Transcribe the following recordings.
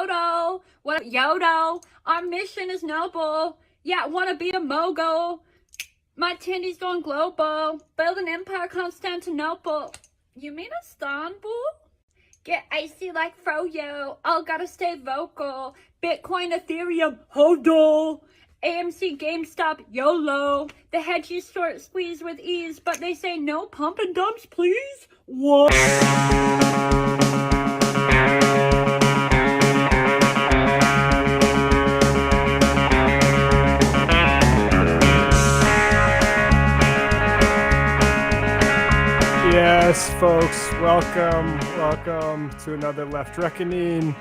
Yodo. What Yodo? Our mission is noble. Yeah, I want to be a mogul. My tindy's going global. Build an empire, Constantinople. You mean Istanbul? Get icy like Froyo. All gotta stay vocal. Bitcoin, Ethereum, hodl. AMC, GameStop, YOLO. The hedges short squeeze with ease, but they say no pump and dumps, please. What? Yes, folks, welcome to another Left Reckoning.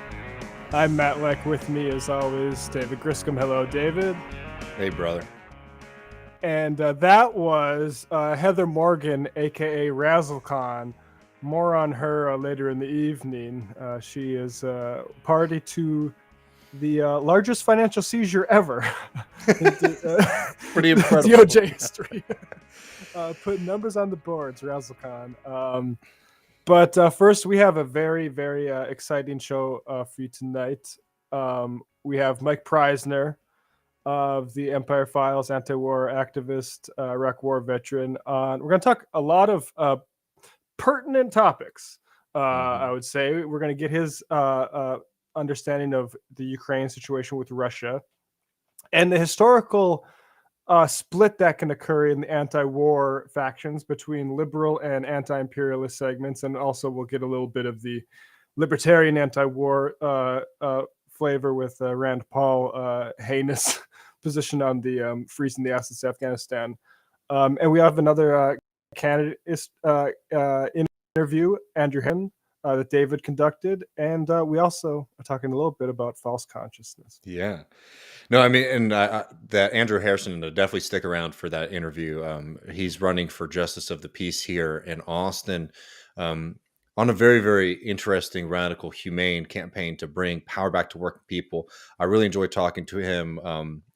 I'm Matt Leck. With me, as always, David Griscom. Hello, David. Hey, brother. And that was Heather Morgan, aka Razzlecon. More on her later in the evening. She is party to the largest financial seizure ever. Pretty incredible. DOJ history. Put numbers on the boards, Razzlecon. But first, we have a very, very exciting show for you tonight. We have Mike Prysner of the Empire Files, anti-war activist, Iraq War veteran. We're going to talk a lot of pertinent topics, I would say. We're going to get his understanding of the Ukraine situation with Russia and the historical split that can occur in the anti-war factions between liberal and anti-imperialist segments, and also we'll get a little bit of the libertarian anti-war flavor with Rand Paul heinous position on the freezing the assets to Afghanistan, and we have another candidate interview, Andrew Hairston, that David conducted, and we also are talking a little bit about false consciousness. Yeah. No, I mean, and that Andrew Hairston, definitely stick around for that interview. He's running for Justice of the Peace here in Austin on a very, very interesting, radical, humane campaign to bring power back to working people. I really enjoyed talking to him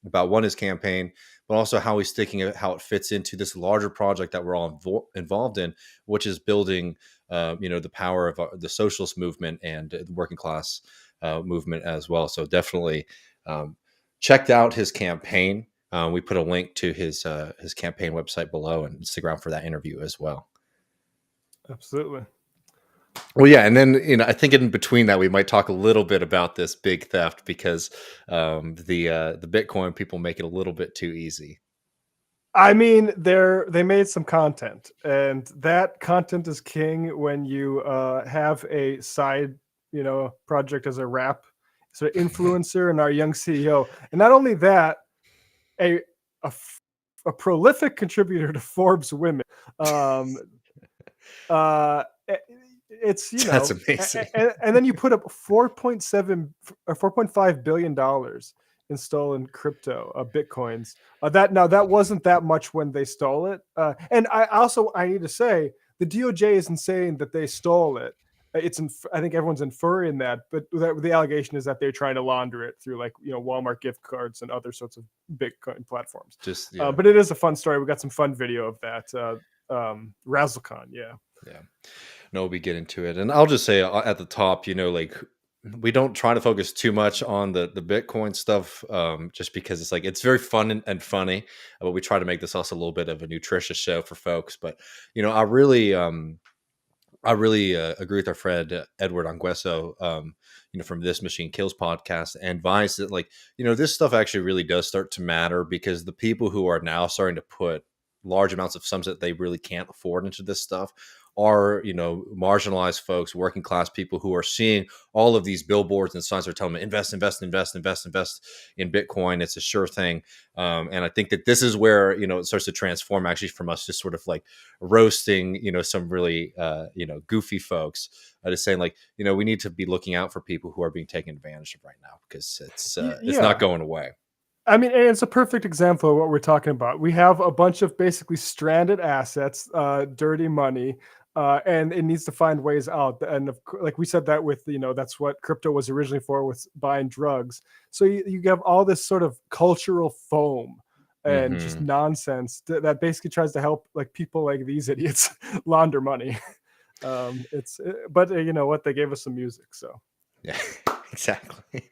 about his campaign, but also how he's thinking of how it fits into this larger project that we're all involved in, which is building the power of the socialist movement and the working class movement as well. So definitely checked out his campaign. We put a link to his campaign website below, and stick around for that interview as well. Absolutely. Well, yeah, and then I think in between that we might talk a little bit about this big theft, because the Bitcoin people make it a little bit too easy. I mean, they made some content, and that content is king when you have a side, project as a rap sort of influencer and our young CEO. And not only that, a prolific contributor to Forbes Women. It's that's amazing. And then you put up $4.7 or $4.5 billion in stolen crypto, bitcoins. That wasn't that much when they stole it. And I need to say, the DOJ isn't saying that they stole it. I think everyone's inferring that, but the allegation is that they're trying to launder it through Walmart gift cards and other sorts of Bitcoin platforms. But it is a fun story. We got some fun video of that. Razzlecon, yeah. No, we'll get into it, and I'll just say at the top, we don't try to focus too much on the Bitcoin stuff, just because it's very fun and funny, but we try to make this also a little bit of a nutritious show for folks. But I really agree with our friend Edward Angueso, from This Machine Kills podcast, and advise that this stuff actually really does start to matter, because the people who are now starting to put large amounts of sums that they really can't afford into this stuff are, marginalized folks, working class people who are seeing all of these billboards and signs that are telling them invest in Bitcoin. It's a sure thing. And I think that this is where, it starts to transform actually from us just sort of roasting, some really, goofy folks, just saying we need to be looking out for people who are being taken advantage of right now, because it's not going away. I mean, it's a perfect example of what we're talking about. We have a bunch of basically stranded assets, dirty money, and it needs to find ways out. And like we said that with, that's what crypto was originally for, with buying drugs. So you have all this sort of cultural foam and just nonsense that basically tries to help people like these idiots launder money. But you know what? They gave us some music, so. Yeah. Exactly.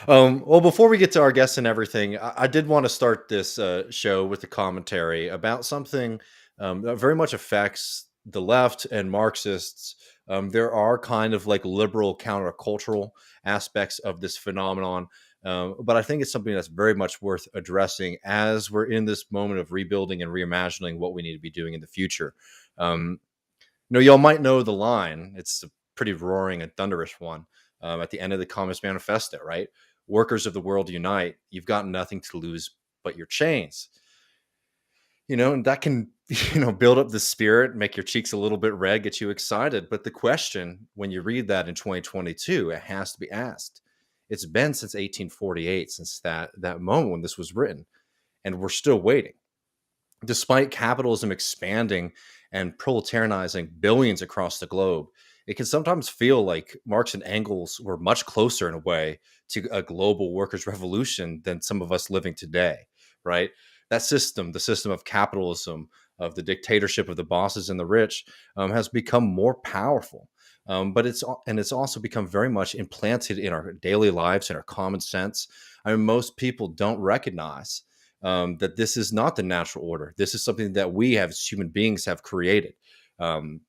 Well, before we get to our guests and everything, I did want to start this show with a commentary about something that very much affects the left and Marxists. There are kind of like liberal countercultural aspects of this phenomenon, but I think it's something that's very much worth addressing as we're in this moment of rebuilding and reimagining what we need to be doing in the future. Y'all might know the line. It's a pretty roaring and thunderous one at the end of the Communist Manifesto, right? Workers of the world unite. You've got nothing to lose but your chains. And that can, build up the spirit, make your cheeks a little bit red, get you excited. But the question, when you read that in 2022, it has to be asked. It's been since 1848, since that moment when this was written, and we're still waiting. Despite capitalism expanding and proletarianizing billions across the globe, it can sometimes feel like Marx and Engels were much closer in a way to a global workers' revolution than some of us living today, right? That system, the system of capitalism, of the dictatorship of the bosses and the rich, has become more powerful. But it's also become very much implanted in our daily lives and our common sense. I mean, most people don't recognize that this is not the natural order. This is something that we have as human beings have created. And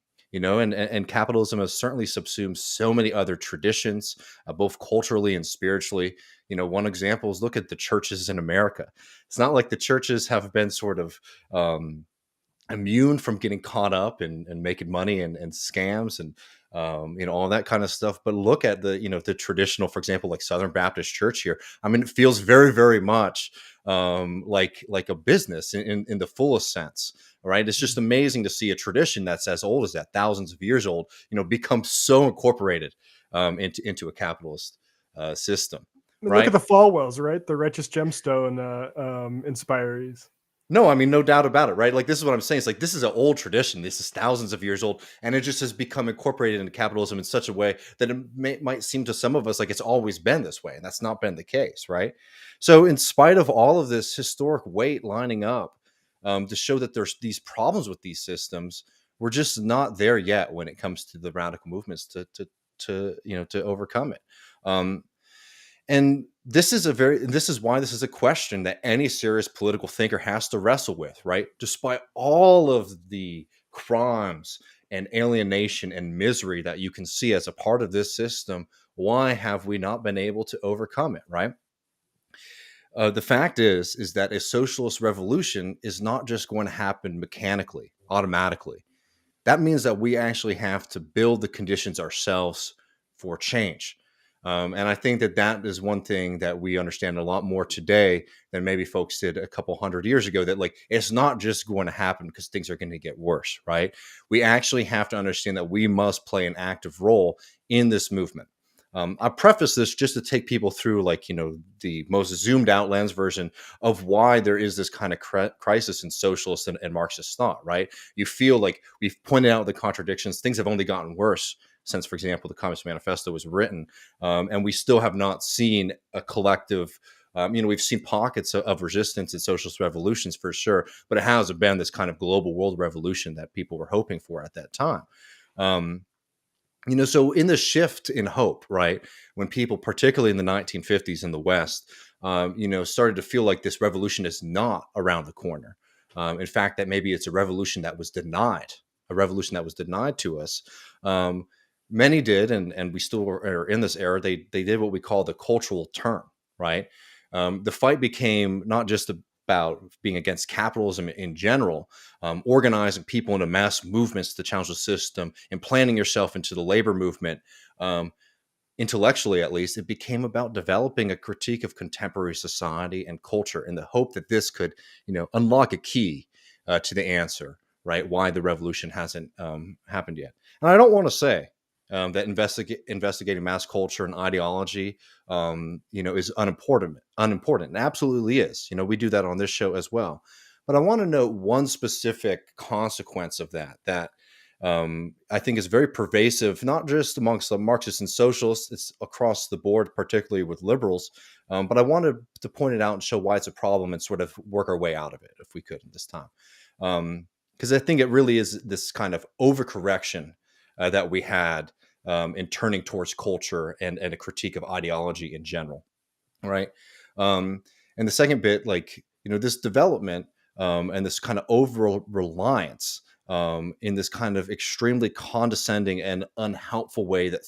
capitalism has certainly subsumed so many other traditions, both culturally and spiritually. One example is look at the churches in America. It's not like the churches have been sort of immune from getting caught up and making money and scams and all that kind of stuff. But look at the traditional, for example, like Southern Baptist Church here. I mean, it feels very, very much like a business in the fullest sense. Right. It's just amazing to see a tradition that's as old as that, thousands of years old, become so incorporated into a capitalist system. I mean, Right. look at the Falwells, right? The Righteous Gemstone inspirees. No, I mean, no doubt about it, right? Like, this is what I'm saying. It's like, this is an old tradition. This is thousands of years old, and it just has become incorporated into capitalism in such a way that it might seem to some of us like it's always been this way, and that's not been the case, right? So in spite of all of this historic weight lining up to show that there's these problems with these systems, we're just not there yet when it comes to the radical movements to overcome it. And this is why this is a question that any serious political thinker has to wrestle with, right? Despite all of the crimes and alienation and misery that you can see as a part of this system, why have we not been able to overcome it, right? The fact is that a socialist revolution is not just going to happen mechanically, automatically. That means that we actually have to build the conditions ourselves for change. And I think that is one thing that we understand a lot more today than maybe folks did a couple hundred years ago, that like, it's not just going to happen because things are going to get worse, right? We actually have to understand that we must play an active role in this movement. I preface this just to take people through the most zoomed out lens version of why there is this kind of crisis in socialist and Marxist thought, right? You feel like we've pointed out the contradictions. Things have only gotten worse since, for example, the Communist Manifesto was written. And we still have not seen a collective, we've seen pockets of resistance in socialist revolutions for sure, but it hasn't been this kind of global world revolution that people were hoping for at that time. So in the shift in hope, right, when people, particularly in the 1950s in the West, started to feel like this revolution is not around the corner. In fact, that maybe it's a revolution that was denied to us. Many did, and we still are in this era. They did what we call the cultural turn, right? The fight became not just about being against capitalism in general, organizing people into mass movements to challenge the system, and planting yourself into the labor movement. Intellectually, at least, it became about developing a critique of contemporary society and culture in the hope that this could, unlock a key to the answer, right? Why the revolution hasn't happened yet. And I don't want to say that investigating mass culture and ideology, is unimportant. It absolutely is. We do that on this show as well. But I want to note one specific consequence of that I think is very pervasive, not just amongst the Marxists and socialists, it's across the board, particularly with liberals. But I wanted to point it out and show why it's a problem and sort of work our way out of it, if we could, this time. Because I think it really is this kind of overcorrection that we had in turning towards culture and a critique of ideology in general, right? And the second bit, like, this development and this kind of over reliance in this kind of extremely condescending and unhelpful way that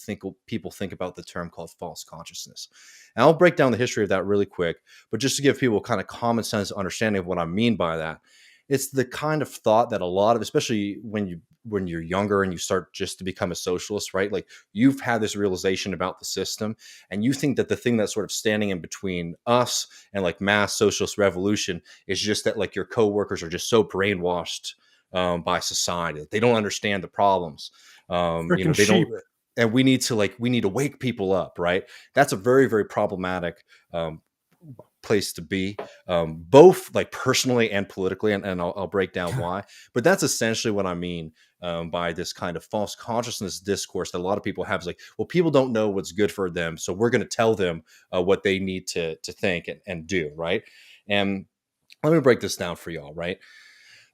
people think about the term called false consciousness. And I'll break down the history of that really quick, but just to give people kind of common sense understanding of what I mean by that, it's the kind of thought that a lot of, especially when you're younger and you start just to become a socialist, right? Like, you've had this realization about the system, and you think that the thing that's sort of standing in between us and like mass socialist revolution is just that, like, your coworkers are just so brainwashed by society that they don't understand the problems. Freaking They sheep. don't, and we need to wake people up, right? That's a very, very problematic place to be, both like personally and politically, and I'll break down why. But that's essentially what I mean by this kind of false consciousness discourse that a lot of people have. Is like, well, people don't know what's good for them, so we're going to tell them what they need to think and do, right? And let me break this down for y'all, right?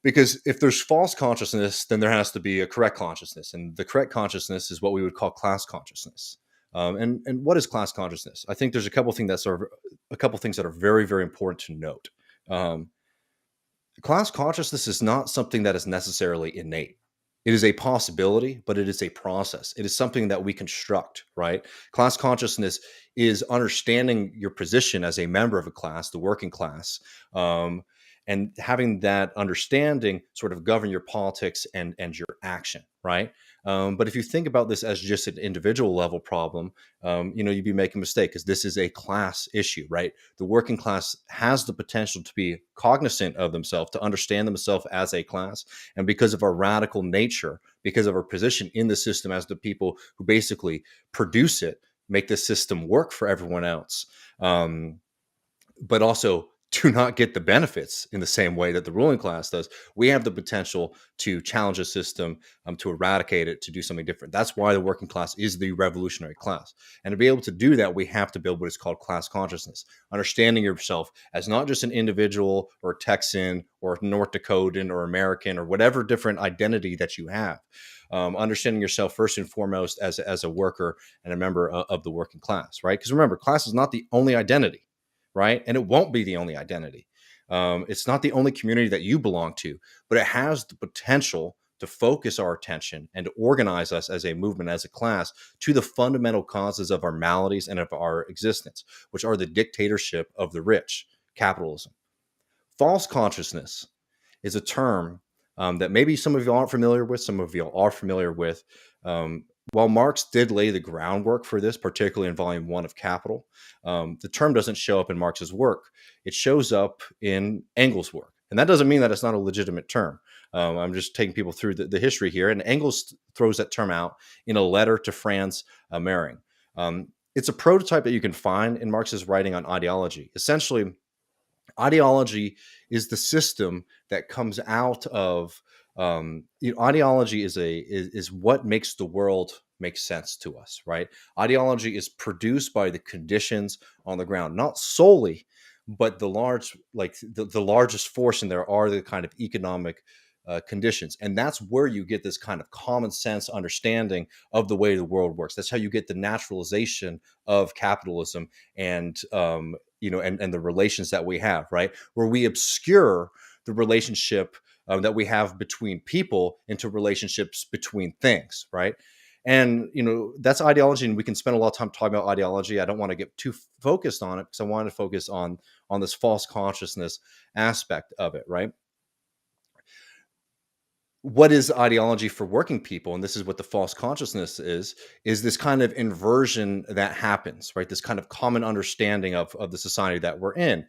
Because if there's false consciousness, then there has to be a correct consciousness, and the correct consciousness is what we would call class consciousness. And what is class consciousness? I think there's a couple things that are very, very important to note. Class consciousness is not something that is necessarily innate. It is a possibility, but it is a process. It is something that we construct, right? Class consciousness is understanding your position as a member of a class, the working class, and having that understanding sort of govern your politics and your action, right? But if you think about this as just an individual level problem, you'd be making a mistake, because this is a class issue, right? The working class has the potential to be cognizant of themselves, to understand themselves as a class. And because of our radical nature, because of our position in the system as the people who basically produce it, make the system work for everyone else, but also do not get the benefits in the same way that the ruling class does, we have the potential to challenge a system, to eradicate it, to do something different. That's why the working class is the revolutionary class. And to be able to do that, we have to build what is called class consciousness, understanding yourself as not just an individual or Texan or North Dakotan or American or whatever different identity that you have. Understanding yourself first and foremost as a worker and a member of the working class, right? Because remember, class is not the only identity, right? And it won't be the only identity. It's not the only community that you belong to, but it has the potential to focus our attention and to organize us as a movement, as a class, to the fundamental causes of our maladies and of our existence, which are the dictatorship of the rich, capitalism. False consciousness is a term that maybe some of you aren't familiar with, some of you are familiar with. While Marx did lay the groundwork for this, particularly in Volume 1 of Capital, the term doesn't show up in Marx's work. It shows up in Engels' work. And that doesn't mean that it's not a legitimate term. I'm just taking people through the history here. And Engels throws that term out in a letter to Franz Mehring. It's a prototype that you can find in Marx's writing on ideology. Essentially, ideology is the system that comes out of ideology is what makes the world make sense to us, right? Ideology is produced by the conditions on the ground, not solely, but the largest force in there are the kind of economic conditions. And that's where you get this kind of common sense understanding of the way the world works. That's how you get the naturalization of capitalism and the relations that we have, right? Where we obscure the relationship that we have between people into relationships between things, right? And that's ideology, and we can spend a lot of time talking about ideology. I don't want to get too focused on it because I want to focus on this false consciousness aspect of it, right? What is ideology for working people? And this is what the false consciousness is this kind of inversion that happens, right? This kind of common understanding of the society that we're in.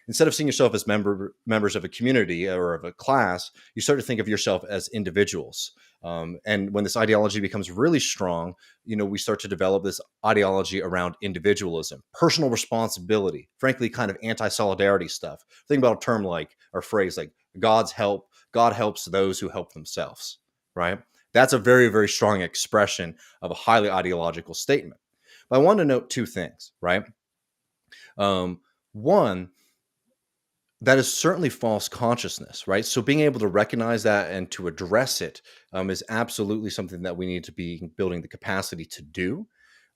Instead of seeing yourself as members of a community or of a class, you start to think of yourself as individuals. And when this ideology becomes really strong, we start to develop this ideology around individualism, personal responsibility, frankly, kind of anti-solidarity stuff. Think about a term or phrase like God helps those who help themselves, right? That's a very, very strong expression of a highly ideological statement. But I want to note two things, right? One, that is certainly false consciousness, right? So being able to recognize that and to address it is absolutely something that we need to be building the capacity to do.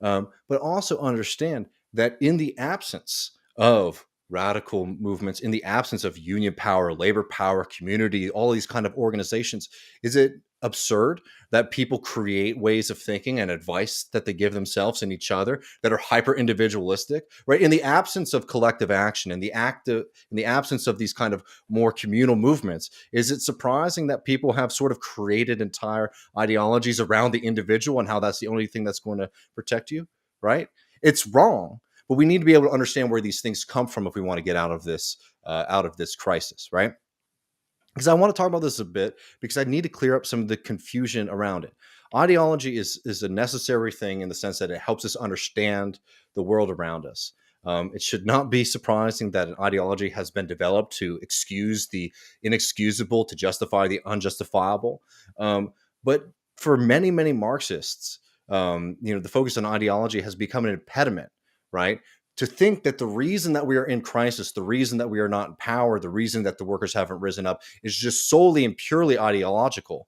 But also understand that in the absence of radical movements, in the absence of union power, labor power, community, all these kind of organizations, is it absurd that people create ways of thinking and advice that they give themselves and each other that are hyper individualistic, right? In the absence of collective action, in the absence of these kind of more communal movements, is it surprising that people have sort of created entire ideologies around the individual and how that's the only thing that's going to protect you, right? It's wrong, but we need to be able to understand where these things come from if we want to get out of this crisis, right? Because I want to talk about this a bit because I need to clear up some of the confusion around it. Ideology is a necessary thing in the sense that it helps us understand the world around us. It should not be surprising that an ideology has been developed to excuse the inexcusable, to justify the unjustifiable. But for many, many Marxists, the focus on ideology has become an impediment, right? To think that the reason that we are in crisis, the reason that we are not in power, the reason that the workers haven't risen up is just solely and purely ideological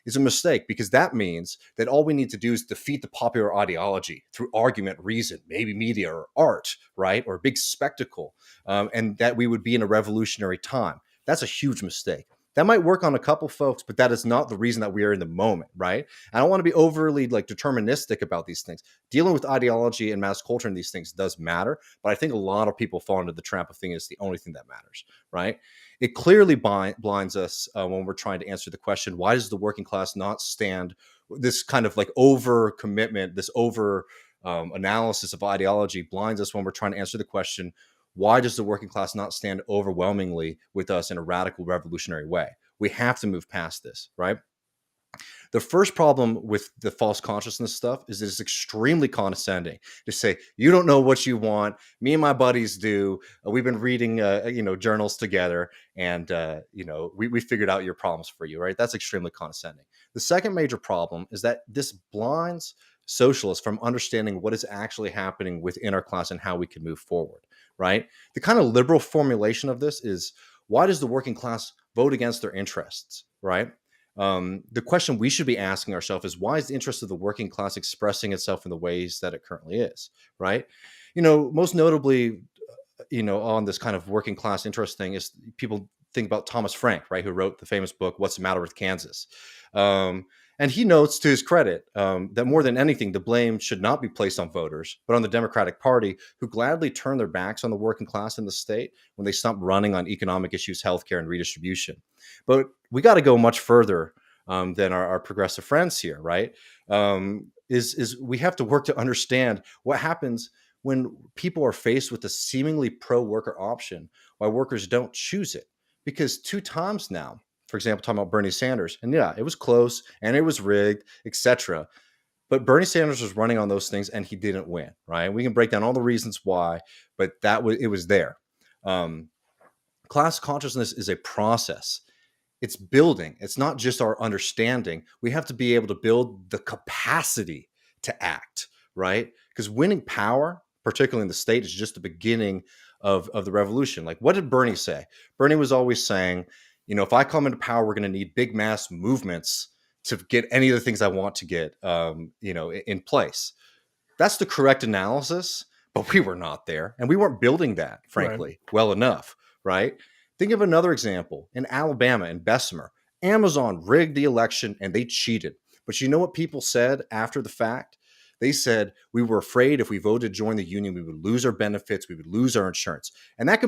is a mistake, because that means that all we need to do is defeat the popular ideology through argument, reason, maybe media or art, right? Or a big spectacle, and that we would be in a revolutionary time. That's a huge mistake. That might work on a couple folks, but that is not the reason that we are in the moment, right? I don't want to be overly deterministic about these things. Dealing with ideology and mass culture and these things does matter, but I think a lot of people fall into the trap of thinking it's the only thing that matters, right? It clearly blinds us when we're trying to answer the question, why does the working class not stand this kind of over commitment, this over analysis of ideology blinds us when we're trying to answer the question, why does the working class not stand overwhelmingly with us in a radical revolutionary way? We have to move past this, right? The first problem with the false consciousness stuff is it's extremely condescending to say, you don't know what you want. Me and my buddies do. We've been reading, journals together, and we figured out your problems for you, right? That's extremely condescending. The second major problem is that this blinds socialists from understanding what is actually happening within our class and how we can move forward, right? The kind of liberal formulation of this is, why does the working class vote against their interests, right? The question we should be asking ourselves is, why is the interest of the working class expressing itself in the ways that it currently is, right? Most notably, on this kind of working class interest thing is people think about Thomas Frank, right, who wrote the famous book, What's the Matter with Kansas? And he notes, to his credit, that more than anything, the blame should not be placed on voters, but on the Democratic Party, who gladly turn their backs on the working class in the state when they stop running on economic issues, healthcare, and redistribution. But we got to go much further than our progressive friends here, right? Is we have to work to understand what happens when people are faced with a seemingly pro-worker option, why workers don't choose it. Because 2 times now, for example, talking about Bernie Sanders, and yeah, it was close and it was rigged, etc. But Bernie Sanders was running on those things and he didn't win, right? We can break down all the reasons why, but it was there. Class consciousness is a process. It's building. It's not just our understanding. We have to be able to build the capacity to act, right? Because winning power, particularly in the state, is just the beginning of the revolution. Like, what did Bernie say? Bernie was always saying, if I come into power, we're going to need big mass movements to get any of the things I want to get, in place. That's the correct analysis, but we were not there. And we weren't building that, frankly, well enough, right? Think of another example. In Alabama, in Bessemer, Amazon rigged the election and they cheated. But you know what people said after the fact? They said, we were afraid if we voted to join the union, we would lose our benefits, we would lose our insurance. And that's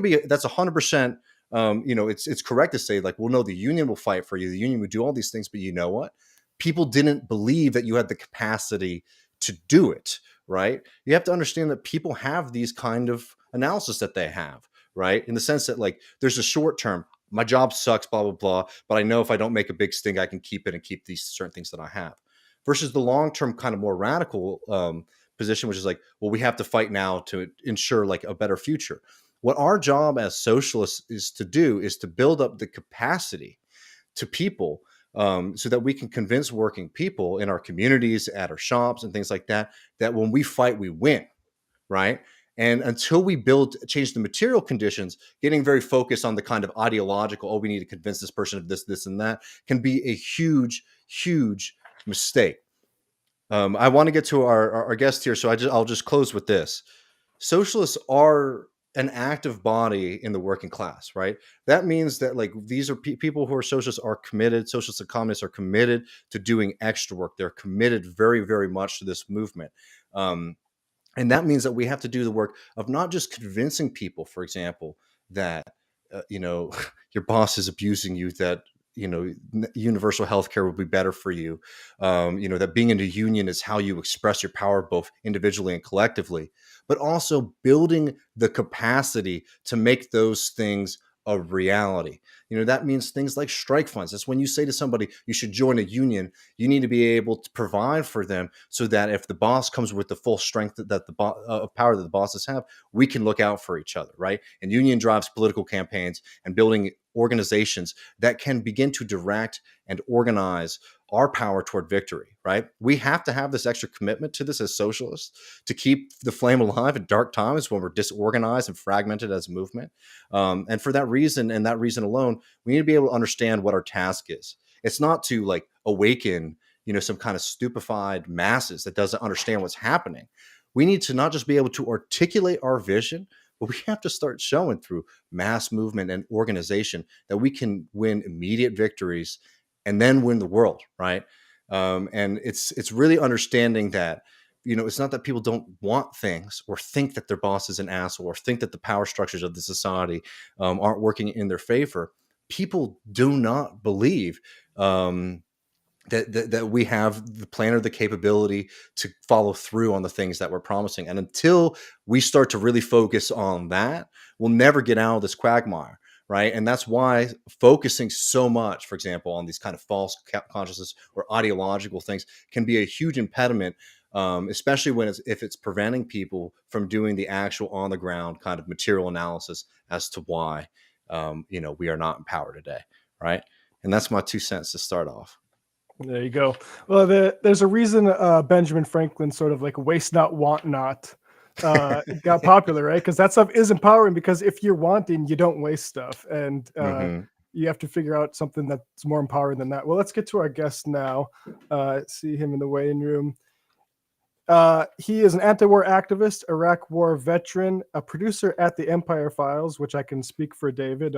100%, it's correct to say, no, the union will fight for you. The union would do all these things, but you know what? People didn't believe that you had the capacity to do it, right? You have to understand that people have these kind of analysis that they have, right? In the sense that there's a short term, my job sucks, blah, blah, blah, but I know if I don't make a big stink, I can keep it and keep these certain things that I have. Versus the long-term kind of more radical position, which is we have to fight now to ensure a better future. What our job as socialists is to do is to build up the capacity to people so that we can convince working people in our communities, at our shops and things like that, that when we fight, we win, right? And until we change the material conditions, getting very focused on the kind of ideological, we need to convince this person of this, this, and that, can be a huge, huge mistake. I want to get to our guest here, so I'll just close with this. Socialists are an active body in the working class, right? That means that like these are people who are socialists are committed. Socialists and communists are committed to doing extra work. They're committed very, very much to this movement. And that means that we have to do the work of not just convincing people, for example, that, your boss is abusing you, that, universal health care would be better for you. That being in a union is how you express your power, both individually and collectively, but also building the capacity to make those things a reality. That means things like strike funds. That's when you say to somebody, you should join a union, you need to be able to provide for them so that if the boss comes with the full strength that the power that the bosses have, we can look out for each other, right? And union drives political campaigns and building organizations that can begin to direct and organize our power toward victory, right? We have to have this extra commitment to this as socialists to keep the flame alive in dark times when we're disorganized and fragmented as a movement. And for that reason, and that reason alone, we need to be able to understand what our task is. It's not to like awaken, some kind of stupefied masses that doesn't understand what's happening. We need to not just be able to articulate our vision, but we have to start showing through mass movement and organization that we can win immediate victories and then win the world, right? And it's really understanding that, it's not that people don't want things or think that their boss is an asshole or think that the power structures of the society aren't working in their favor. People do not believe that we have the plan or the capability to follow through on the things that we're promising. And until we start to really focus on that, we'll never get out of this quagmire, right? And that's why focusing so much, for example, on these kind of false consciousness or ideological things can be a huge impediment, especially if it's preventing people from doing the actual on the ground kind of material analysis as to why, we are not in power today, right? And that's my 2 cents to start off. There you go. Well, there's a reason Benjamin Franklin sort of like waste not, want not got popular, right? Because that stuff is empowering, because if you're wanting, you don't waste stuff. And you have to figure out something that's more empowering than that. Well, let's get to our guest now. See him in the waiting room. He is an anti-war activist, Iraq war veteran, a producer at the Empire Files, which I can speak for David.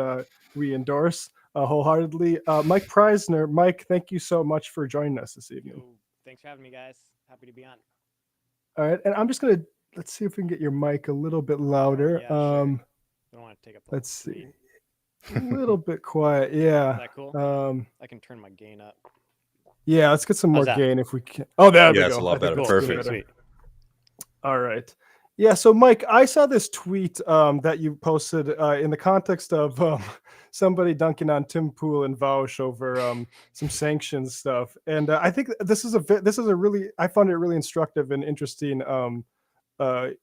We endorse wholeheartedly. Mike Prysner. Mike, thank you so much for joining us this evening. Yo, thanks for having me, guys. Happy to be on. All right, and I'm just gonna let's see if we can get your mic a little bit louder. Yeah, sure. I don't want to take up the Let's see, lead. a little bit quiet. Yeah. Is that cool? I can turn my gain up. Yeah, let's get some more How's that? gain if we can. Oh, there we go. It's a lot better. that's Perfect. Sweet. All right. Yeah, so Mike, I saw this tweet that you posted in the context of somebody dunking on Tim Pool and Vaush over some sanctions stuff, and I think this is a really, I found it really instructive and interesting way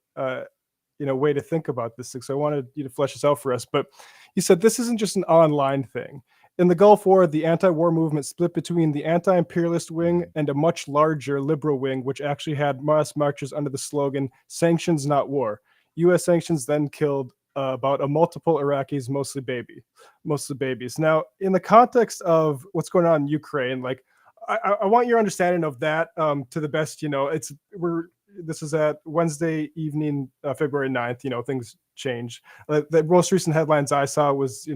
to think about this thing. So I wanted you to flesh this out for us. But you said this isn't just an online thing. In the Gulf War, the anti-war movement split between the anti-imperialist wing and a much larger liberal wing, which actually had mass marches under the slogan, "Sanctions, not war." U.S. sanctions then killed about a multiple Iraqis, mostly babies. Now, in the context of what's going on in Ukraine, like I want your understanding of that to the best. This is at Wednesday evening, February 9th. Things change. The most recent headlines I saw was,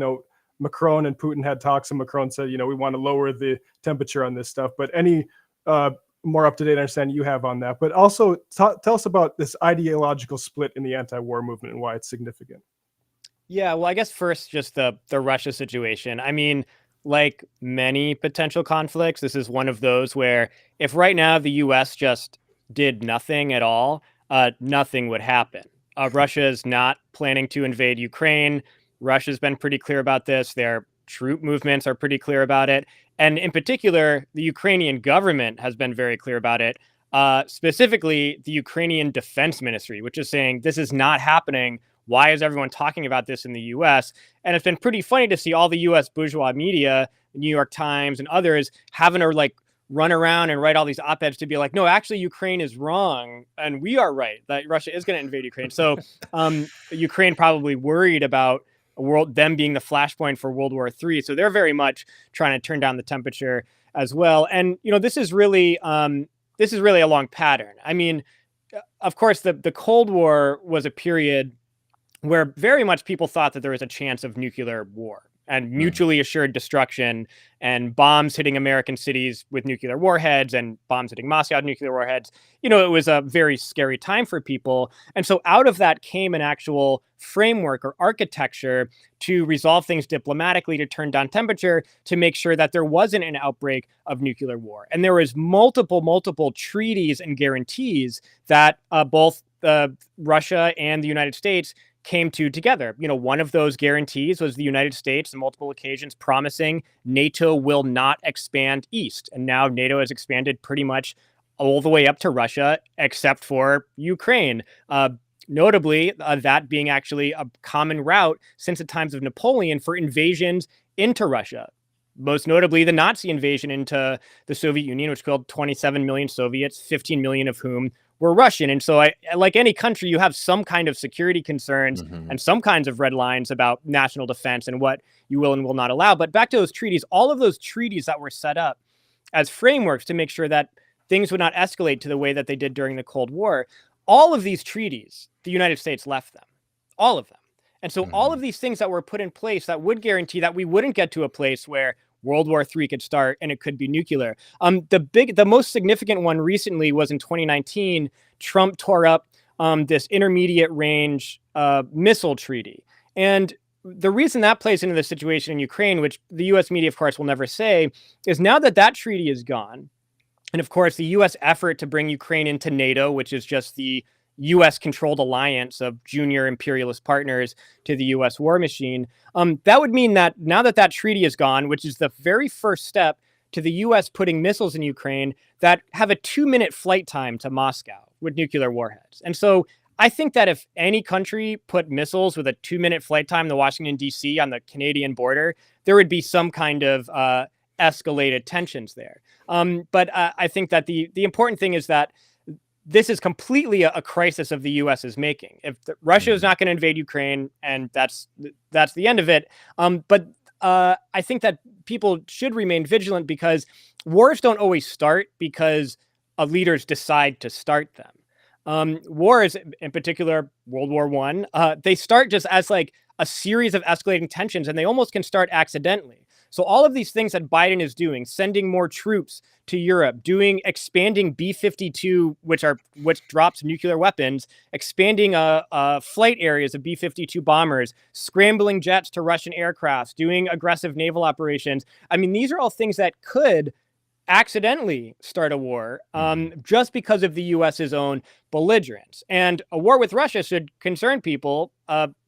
Macron and Putin had talks, and Macron said, we want to lower the temperature on this stuff. But any more up-to-date understanding you have on that? But also tell us about this ideological split in the anti-war movement and why it's significant. Yeah, well, I guess first, just the Russia situation. I mean, like many potential conflicts, this is one of those where if right now the U.S. just did nothing at all, nothing would happen. Russia is not planning to invade Ukraine. Russia's been pretty clear about this. Their troop movements are pretty clear about it. And in particular, the Ukrainian government has been very clear about it. Specifically, the Ukrainian Defense Ministry, which is saying this is not happening. Why is everyone talking about this in the U.S.? And it's been pretty funny to see all the U.S. bourgeois media, the New York Times and others, having to run around and write all these op-eds to be like, no, actually Ukraine is wrong and we are right, that Russia is going to invade Ukraine. So Ukraine probably worried about them being the flashpoint for World War III. So they're very much trying to turn down the temperature as well. And, this is really a long pattern. I mean, of course, the Cold War was a period where very much people thought that there was a chance of nuclear war and mutually assured destruction and bombs hitting American cities with nuclear warheads and bombs hitting Moscow with nuclear warheads. It was a very scary time for people. And so out of that came an actual framework or architecture to resolve things diplomatically, to turn down temperature, to make sure that there wasn't an outbreak of nuclear war. And there was multiple treaties and guarantees that both Russia and the United States came to together. One of those guarantees was the United States on multiple occasions promising NATO will not expand east. And now NATO has expanded pretty much all the way up to Russia, except for Ukraine. Notably, that being actually a common route since the times of Napoleon for invasions into Russia. Most notably, the Nazi invasion into the Soviet Union, which killed 27 million Soviets, 15 million of whom were Russian. And so, like any country, you have some kind of security concerns and some kinds of red lines about national defense and what you will and will not allow. But back to those treaties, all of those treaties that were set up as frameworks to make sure that things would not escalate to the way that they did during the Cold War, all of these treaties, the United States left them, all of them. And so all of these things that were put in place that would guarantee that we wouldn't get to a place where World War III could start and it could be nuclear. The most significant one recently was in 2019. Trump tore up this intermediate range missile treaty. And the reason that plays into the situation in Ukraine, which the U.S. media, of course, will never say, is now that that treaty is gone, and of course, the U.S. effort to bring Ukraine into NATO, which is just the U.S.-controlled alliance of junior imperialist partners to the U.S. war machine, that would mean that now that that treaty is gone, which is the very first step to the U.S. putting missiles in Ukraine that have a 2-minute flight time to Moscow with nuclear warheads. And so I think that if any country put missiles with a 2-minute flight time to Washington, D.C. on the Canadian border, there would be some kind of escalated tensions there. But I think that the important thing is that this is completely a crisis of the U.S. is making. If Russia is not going to invade Ukraine, and that's the end of it. But I think that people should remain vigilant because wars don't always start because leaders decide to start them. Wars, in particular, World War I, they start just as like a series of escalating tensions, and they almost can start accidentally. So all of these things that Biden is doing, sending more troops to Europe, expanding B-52, which drops nuclear weapons, expanding flight areas of B-52 bombers, scrambling jets to Russian aircrafts, doing aggressive naval operations. I mean, these are all things that could accidentally start a war just because of the U.S.'s own belligerence. And a war with Russia should concern people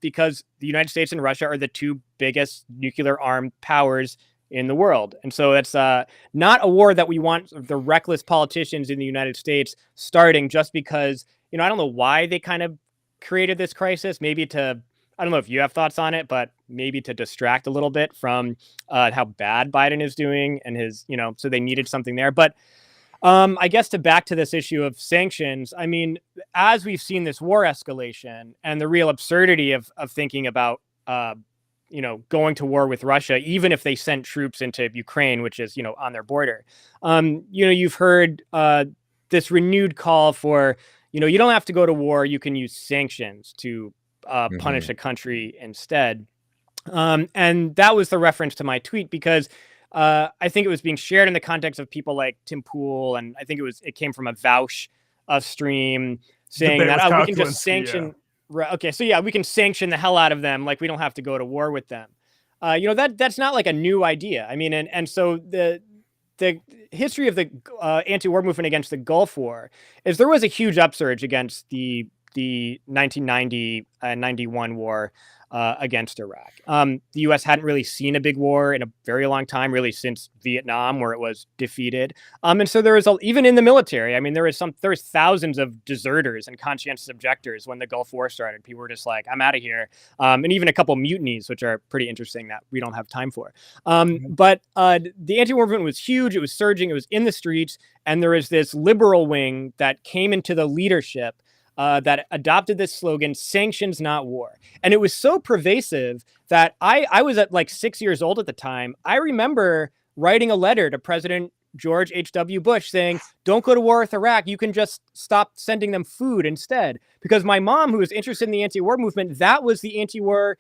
because the United States and Russia are the two biggest nuclear armed powers in the world. And so it's not a war that we want the reckless politicians in the United States starting just because, I don't know why they kind of created this crisis, maybe to, I don't know if you have thoughts on it, but maybe to distract a little bit from how bad Biden is doing and his, so they needed something there. But I guess back to this issue of sanctions, I mean, as we've seen this war escalation and the real absurdity of thinking about, going to war with Russia, even if they sent troops into Ukraine, which is, on their border, you've heard this renewed call for, you don't have to go to war. You can use sanctions to punish a country instead. And that was the reference to my tweet because I think it was being shared in the context of people like Tim Pool, and I think it came from a Vouch stream saying that we can just sanction. Yeah. Okay, so yeah, we can sanction the hell out of them, like we don't have to go to war with them. That's not like a new idea. I mean, and so the history of the anti-war movement against the Gulf War is there was a huge upsurge against the the 1990 and 91 war against Iraq. The U.S. hadn't really seen a big war in a very long time, really since Vietnam, where it was defeated. And so there was even in the military. I mean, there was thousands of deserters and conscientious objectors when the Gulf War started. People were just like, "I'm out of here," and even a couple mutinies, which are pretty interesting that we don't have time for. But the anti-war movement was huge. It was surging. It was in the streets, and there was this liberal wing that came into the leadership that adopted this slogan, "Sanctions, not war." And it was so pervasive that I was at like 6 years old at the time. I remember writing a letter to President George H.W. Bush saying, "Don't go to war with Iraq. You can just stop sending them food instead." Because my mom, who was interested in the anti-war movement, that was the anti-war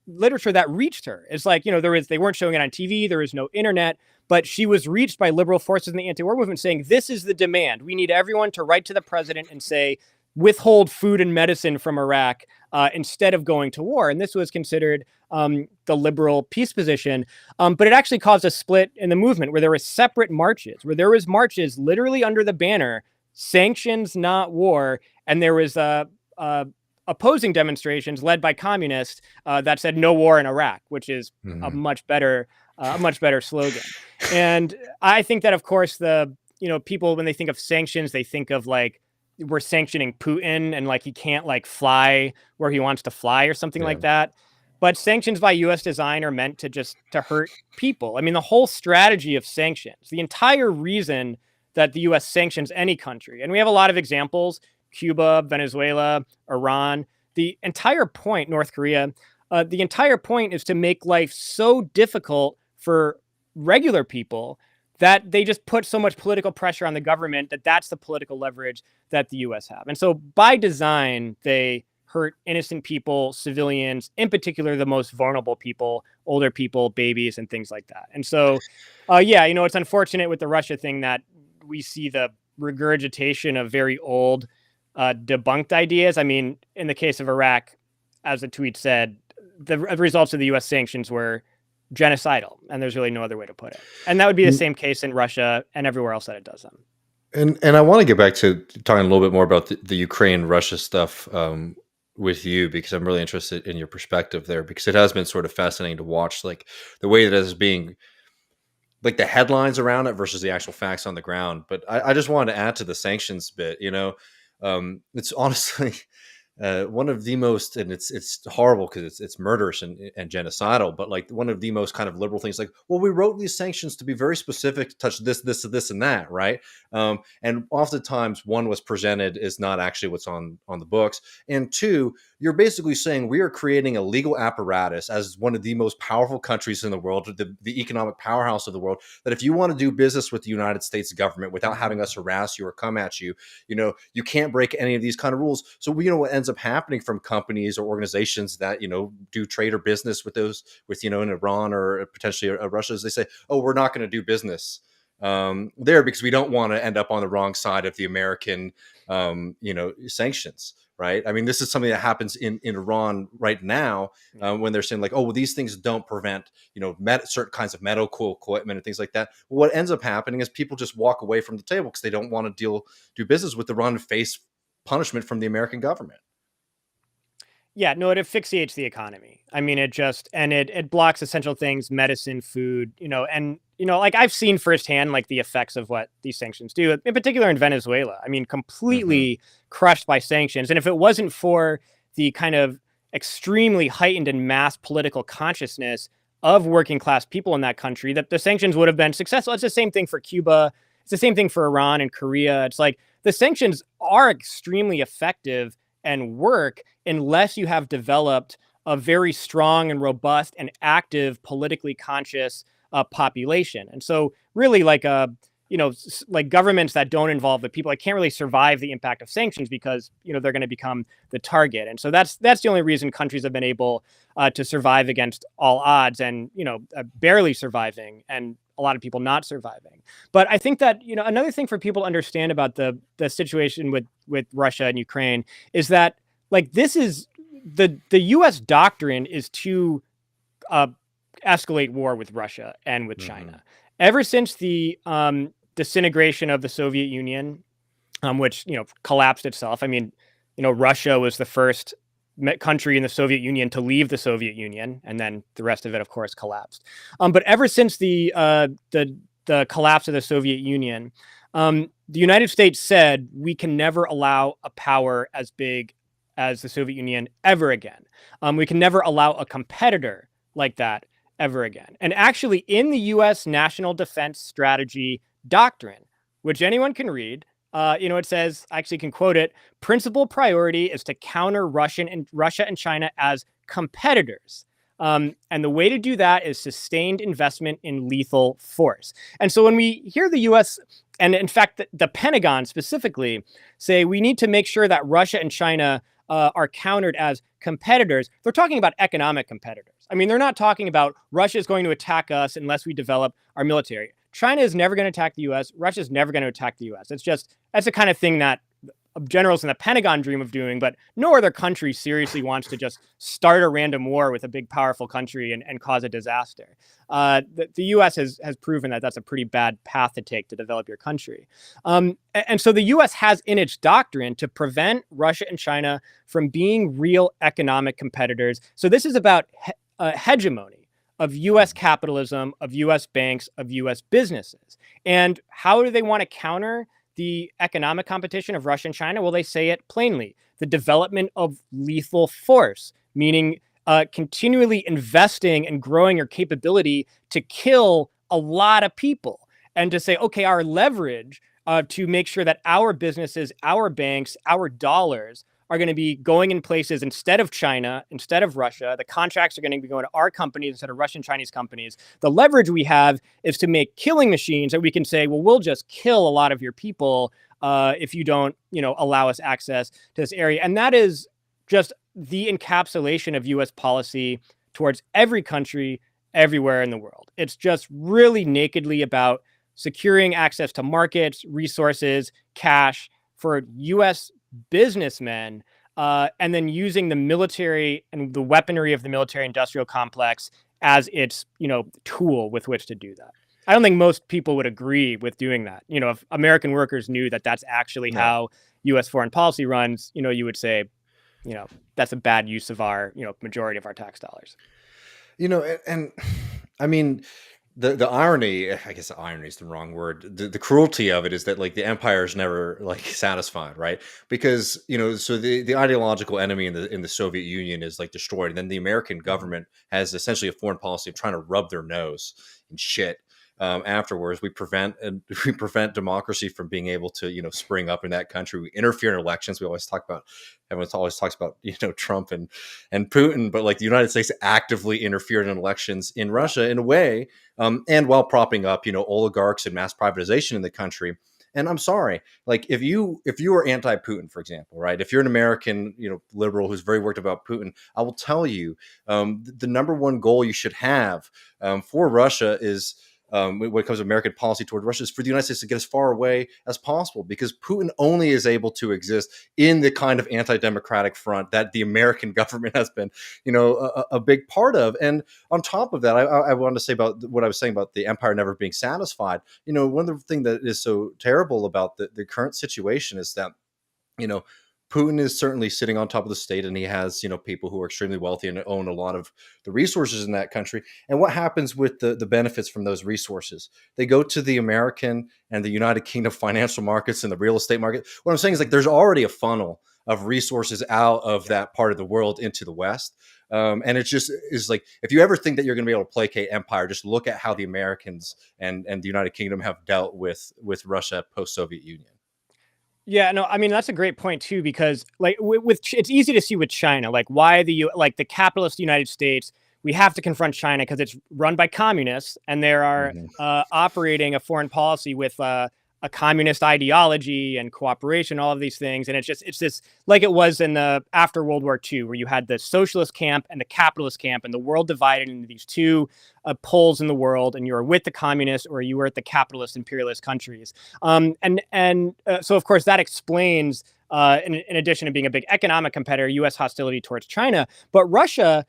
literature that reached her. It's like, they weren't showing it on TV. There was no internet. But she was reached by liberal forces in the anti-war movement saying, this is the demand. We need everyone to write to the president and say, withhold food and medicine from Iraq instead of going to war. And this was considered the liberal peace position. But it actually caused a split in the movement where there were separate marches, where there was marches literally under the banner, "Sanctions, not war." And there was opposing demonstrations led by communists that said no war in Iraq, which is a much better slogan. And I think that, of course, people, when they think of sanctions, they think of like, we're sanctioning Putin and like he can't like fly where he wants to fly or something like that. But sanctions by U.S. design are meant to hurt people. I mean, the whole strategy of sanctions, the entire reason that the U.S. sanctions any country, and we have a lot of examples, Cuba, Venezuela, Iran, the entire point, North Korea, the entire point is to make life so difficult for regular people that they just put so much political pressure on the government that's the political leverage that the U.S. have. And so by design, they hurt innocent people, civilians, in particular, the most vulnerable people, older people, babies, and things like that. And so, it's unfortunate with the Russia thing that we see the regurgitation of very old debunked ideas. I mean, in the case of Iraq, as the tweet said, the results of the U.S. sanctions were genocidal, and there's really no other way to put it. And that would be the same case in Russia and everywhere else that it does them. And I want to get back to talking a little bit more about the Ukraine-Russia stuff with you, because I'm really interested in your perspective there, because it has been sort of fascinating to watch, like the way that is being, like the headlines around it versus the actual facts on the ground. But I just wanted to add to the sanctions bit, it's honestly one of the most, and it's horrible because it's murderous and genocidal, but like one of the most kind of liberal things, like, well, we wrote these sanctions to be very specific, to touch this, and that, right? And oftentimes one was presented is not actually what's on the books. And two, you're basically saying we are creating a legal apparatus as one of the most powerful countries in the world, the economic powerhouse of the world, that if you want to do business with the United States government without having us harass you or come at you, you can't break any of these kind of rules. So what ends up happening from companies or organizations that, do trade or business with in Iran or potentially Russia, is they say, oh, we're not going to do business there because we don't want to end up on the wrong side of the American, sanctions. Right. I mean, this is something that happens in Iran right now when they're saying like, oh, well, these things don't prevent, certain kinds of medical equipment and things like that. Well, what ends up happening is people just walk away from the table because they don't want to do business with Iran and face punishment from the American government. Yeah, no, it asphyxiates the economy. I mean, it blocks essential things, medicine, food, like I've seen firsthand, like the effects of what these sanctions do, in particular in Venezuela. I mean, completely crushed by sanctions. And if it wasn't for the kind of extremely heightened and mass political consciousness of working class people in that country, that the sanctions would have been successful. It's the same thing for Cuba. It's the same thing for Iran and Korea. It's like the sanctions are extremely effective and work unless you have developed a very strong and robust and active, politically conscious population. And so really like governments that don't involve the people, can't really survive the impact of sanctions because, they're going to become the target. And so that's the only reason countries have been able to survive against all odds and, barely surviving and a lot of people not surviving. But I think that, another thing for people to understand about the situation with Russia and Ukraine is that like this is the U.S. doctrine is to escalate war with Russia and with China. Ever since the disintegration of the Soviet Union, which collapsed itself. I mean, Russia was the first country in the Soviet Union to leave the Soviet Union, and then the rest of it, of course, collapsed. But ever since the collapse of the Soviet Union, the United States said we can never allow a power as big as the Soviet Union ever again. We can never allow a competitor like that ever again. And actually, in the U.S. National Defense Strategy Doctrine, which anyone can read, it says, I actually can quote it, principal priority is to counter Russia and China as competitors. And the way to do that is sustained investment in lethal force. And so when we hear the U.S., and in fact, the Pentagon specifically, say we need to make sure that Russia and China are countered as competitors, they're talking about economic competitors. I mean, they're not talking about Russia is going to attack us unless we develop our military. China is never going to attack the U.S. Russia is never going to attack the U.S. That's the kind of thing that generals in the Pentagon dream of doing, but no other country seriously wants to just start a random war with a big, powerful country and cause a disaster. The U.S. has proven that that's a pretty bad path to take to develop your country. And so the U.S. has in its doctrine to prevent Russia and China from being real economic competitors. So this is about hegemony of U.S. capitalism, of U.S. banks, of U.S. businesses. And how do they want to counter the economic competition of Russia and China? Well, they say it plainly. The development of lethal force, meaning continually investing and growing your capability to kill a lot of people, and to say, okay, our leverage to make sure that our businesses, our banks, our dollars are going to be going in places instead of China, instead of Russia. The contracts are going to be going to our companies instead of Russian Chinese companies. The leverage we have is to make killing machines that we can say, well, we'll just kill a lot of your people if you don't, allow us access to this area. And that is just the encapsulation of U.S. policy towards every country, everywhere in the world. It's just really nakedly about securing access to markets, resources, cash for U.S. businessmen, and then using the military and the weaponry of the military industrial complex as its, tool with which to do that. I don't think most people would agree with doing that. If American workers knew that that's actually how U.S. foreign policy runs, you would say, that's a bad use of our, majority of our tax dollars. And I mean, the irony, I guess irony is the wrong word. The cruelty of it is that the empire is never satisfied, right? Because so the ideological enemy in the Soviet Union is destroyed, and then the American government has essentially a foreign policy of trying to rub their nose in shit. Afterwards, we prevent democracy from being able to spring up in that country. We interfere in elections. Everyone always talks about Trump and Putin, but the United States actively interfered in elections in Russia in a way, and while propping up oligarchs and mass privatization in the country. And I'm sorry, if you are anti-Putin, for example, right? If you're an American, liberal who's very worked about Putin, I will tell you the number one goal you should have for Russia is. When it comes to American policy toward Russia, is for the United States to get as far away as possible, because Putin only is able to exist in the kind of anti-democratic front that the American government has been, a big part of. And on top of that, I wanted to say about what I was saying about the empire never being satisfied. One of the things that is so terrible about the current situation is that, Putin is certainly sitting on top of the state, and he has, people who are extremely wealthy and own a lot of the resources in that country. And what happens with the benefits from those resources? They go to the American and the United Kingdom financial markets and the real estate market. What I'm saying is there's already a funnel of resources out of that part of the world into the West. And it just is if you ever think that you're going to be able to placate empire, just look at how the Americans and the United Kingdom have dealt with Russia post-Soviet Union. Yeah, no, I mean, that's a great point too, because with it's easy to see with China, why the capitalist United States, we have to confront China because it's run by communists, and they are operating a foreign policy with a communist ideology and cooperation, all of these things. And it's this, like it was in the after World War II, where you had the socialist camp and the capitalist camp, and the world divided into these two poles in the world, and you were with the communists or you were at the capitalist imperialist countries. So of course that explains in addition to being a big economic competitor, U.S. hostility towards China. But Russia,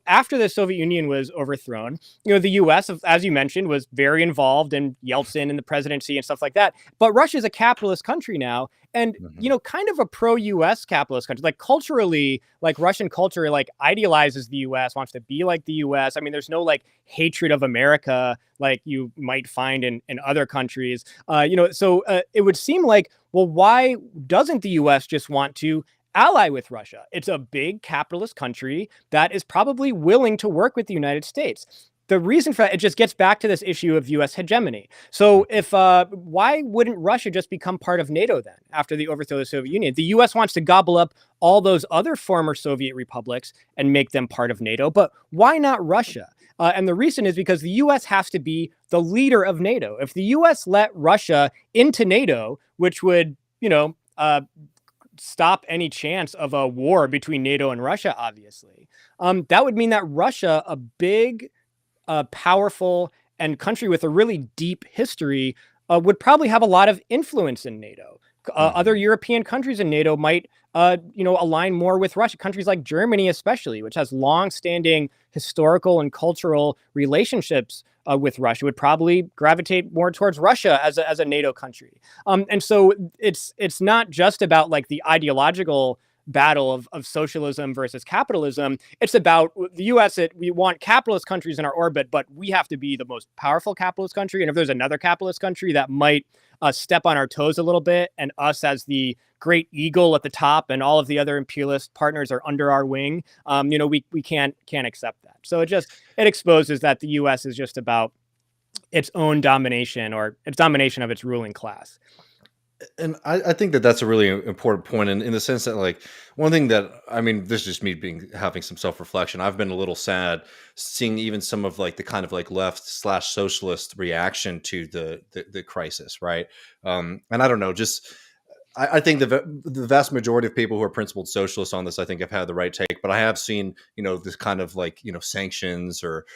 after the Soviet Union was overthrown, the U.S., as you mentioned, was very involved in Yeltsin and the presidency and stuff like that. But Russia is a capitalist country now, and kind of a pro-U.S. capitalist country. Like culturally, like Russian culture, like idealizes the U.S., wants to be like the U.S. I mean, there's no like hatred of America like you might find in other countries. So it would seem like, well, why doesn't the U.S. just want to ally with Russia? It's a big capitalist country that is probably willing to work with the United States. The reason for that, it just gets back to this issue of U.S. hegemony. So why wouldn't Russia just become part of NATO then after the overthrow of the Soviet Union? The U.S. wants to gobble up all those other former Soviet republics and make them part of NATO, but why not Russia? And the reason is because the U.S. has to be the leader of NATO. If the U.S. let Russia into NATO, which would, stop any chance of a war between NATO and Russia, obviously, that would mean that Russia, a big, powerful, and country with a really deep history, would probably have a lot of influence in NATO. Other European countries in NATO might, align more with Russia. Countries like Germany, especially, which has long-standing historical and cultural relationships with Russia, would probably gravitate more towards Russia as a NATO country. And so it's not just about like the ideological battle of socialism versus capitalism. It's about the U.S. We want capitalist countries in our orbit, but we have to be the most powerful capitalist country. And if there's another capitalist country that might step on our toes a little bit, and us as the great eagle at the top and all of the other imperialist partners are under our wing, we can't accept that. So it exposes that the U.S. is just about its own domination, or its domination of its ruling class. And I think that that's a really important point in the sense that, like, one thing that, I mean, this is just me having some self-reflection. I've been a little sad seeing even some of like the kind of like left/socialist reaction to the crisis, right? And I don't know, just I think the vast majority of people who are principled socialists on this, I think, have had the right take. But I have seen, this kind of like, sanctions or,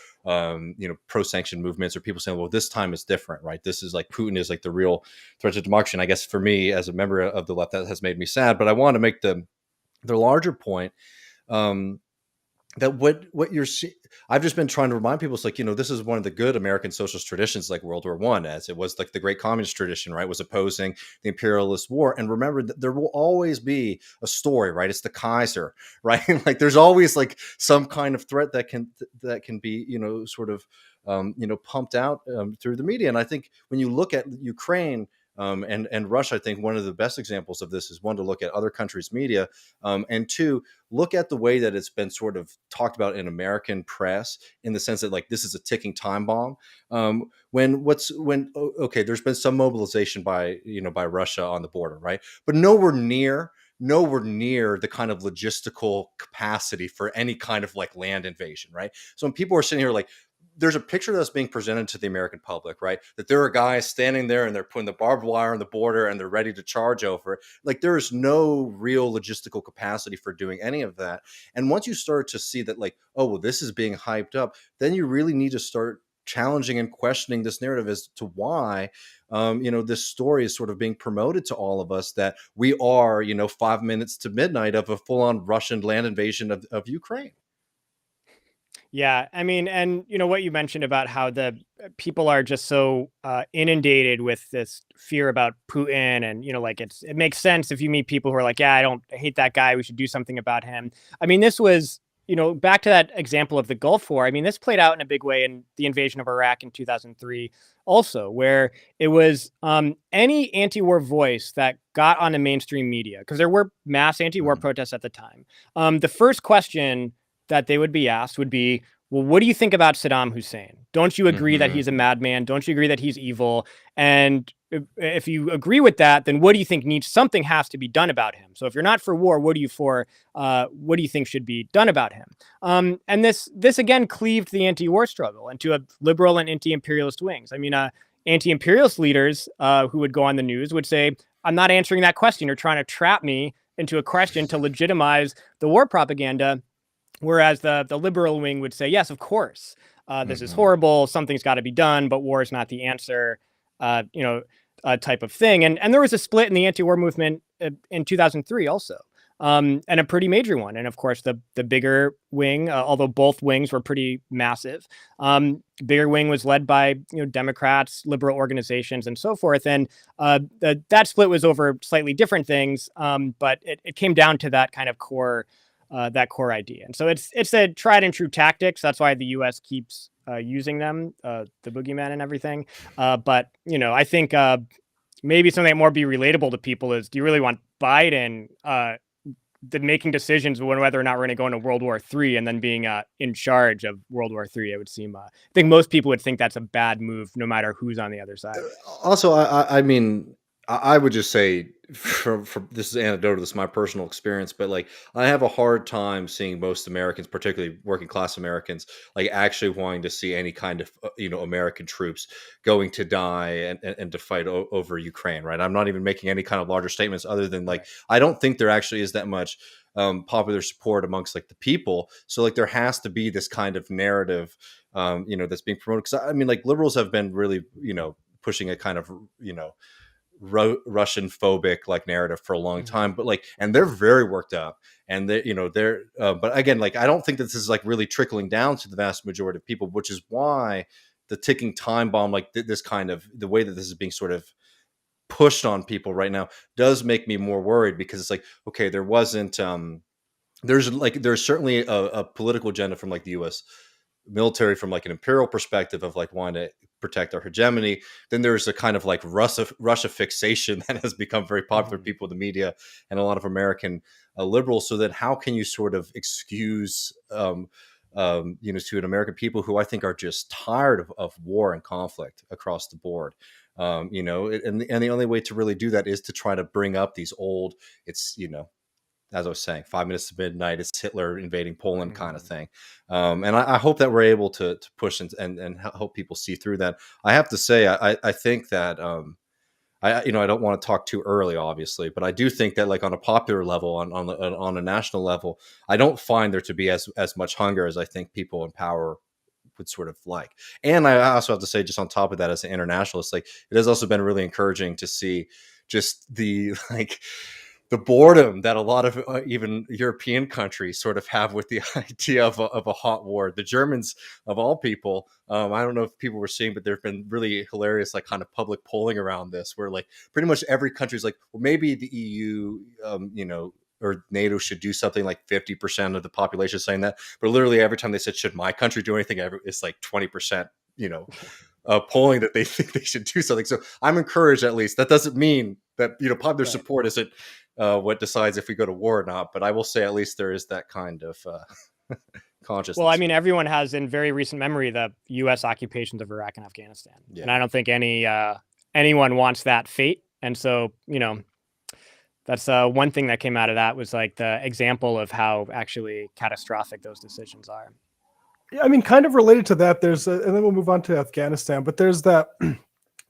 pro-sanction movements, or people saying, well, this time is different, right? This is like Putin is like the real threat to democracy. And I guess for me as a member of the left, that has made me sad. But I want to make the larger point that what you're seeing, I've just been trying to remind people, it's like, this is one of the good American socialist traditions, like World War I, as it was like the great communist tradition, right, was opposing the imperialist war. And remember that there will always be a story, right? It's the Kaiser, right? Like there's always like some kind of threat that can be, sort of, pumped out through the media. And I think when you look at Ukraine, and Russia, I think one of the best examples of this is, one, to look at other countries' media, and two, look at the way that it's been sort of talked about in American press, in the sense that like this is a ticking time bomb. There's been some mobilization by Russia on the border, right? But nowhere near the kind of logistical capacity for any kind of like land invasion, right? So when people are sitting here like, there's a picture that's being presented to the American public, right? That there are guys standing there and they're putting the barbed wire on the border and they're ready to charge over it. Like there is no real logistical capacity for doing any of that. And once you start to see that, like, oh, well, this is being hyped up, then you really need to start challenging and questioning this narrative as to why, this story is sort of being promoted to all of us, that we are, 5 minutes to midnight of a full-on Russian land invasion of Ukraine. Yeah, I mean, and what you mentioned about how the people are just so inundated with this fear about Putin, and it makes sense if you meet people who are like, yeah, I hate that guy, we should do something about him. I mean, this was, back to that example of the Gulf War. I mean, this played out in a big way in the invasion of Iraq in 2003 also, where it was any anti-war voice that got on the mainstream media, because there were mass anti-war protests at the time. The first question that they would be asked would be, well, what do you think about Saddam Hussein? Don't you agree that he's a madman? Don't you agree that he's evil? And if you agree with that, then what do you think something has to be done about him? So if you're not for war, what are you for? What do you think should be done about him? And this again cleaved the anti-war struggle into a liberal and anti-imperialist wings. I mean, anti-imperialist leaders who would go on the news would say, I'm not answering that question. You're trying to trap me into a question to legitimize the war propaganda. Whereas the liberal wing would say, yes, of course, this is horrible. Something's got to be done, but war is not the answer, type of thing. And there was a split in the anti-war movement in 2003 also. And a pretty major one. And of course, the bigger wing, although both wings were pretty massive, bigger wing was led by Democrats, liberal organizations, and so forth. And that split was over slightly different things, but it came down to that kind of core idea. And so it's a tried and true tactics. That's why the U.S. keeps using them, the boogeyman and everything. But I think maybe something that more be relatable to people is: do you really want Biden making decisions on whether or not we're going to go into World War III and then being in charge of World War III? It would seem, I think most people would think that's a bad move, no matter who's on the other side. Also, I mean, I would just say, from this is anecdotal, this is my personal experience, but like, I have a hard time seeing most Americans, particularly working class Americans, like actually wanting to see any kind of American troops going to die and to fight over Ukraine, right? I'm not even making any kind of larger statements other than like, I don't think there actually is that much popular support amongst like the people. So like, there has to be this kind of narrative that's being promoted, because I mean, like, liberals have been really pushing a kind of Russian phobic like narrative for a long time, but like, and they're very worked up, and they're but again, like, I don't think that this is like really trickling down to the vast majority of people, which is why the ticking time bomb, like this kind of the way that this is being sort of pushed on people right now, does make me more worried, because it's like, okay, there wasn't there's certainly a political agenda from like the U.S. military, from like an imperial perspective of like wanting to protect our hegemony. Then there's a kind of like Russia fixation that has become very popular with people in the media and a lot of American liberals. So that how can you sort of excuse to an American people who I think are just tired of war and conflict across the board. And the only way to really do that is to try to bring up these old, as I was saying, 5 minutes to midnight, it's Hitler invading Poland kind of thing. And I hope that we're able to push and help people see through that. I have to say, I think that, I don't want to talk too early, obviously, but I do think that like on a popular level, on a national level, I don't find there to be as much hunger as I think people in power would sort of like. And I also have to say, just on top of that, as an internationalist, like, it has also been really encouraging to see just the boredom that a lot of even European countries sort of have with the idea of a hot war. The Germans, of all people, I don't know if people were seeing, but there've been really hilarious, like, kind of public polling around this, where like pretty much every country's like, well, maybe the EU, or NATO should do something, like 50% of the population saying that. But literally every time they said, should my country do anything, it's like 20%, polling that they think they should do something. So I'm encouraged, at least. That doesn't mean that, popular support isn't what decides if we go to war or not. But I will say, at least there is that kind of consciousness. Well, I mean, everyone has in very recent memory the U.S. occupations of Iraq and Afghanistan. Yeah. And I don't think anyone wants that fate. And so, that's one thing that came out of that, was like the example of how actually catastrophic those decisions are. Yeah, I mean, kind of related to that, and then we'll move on to Afghanistan, but there's that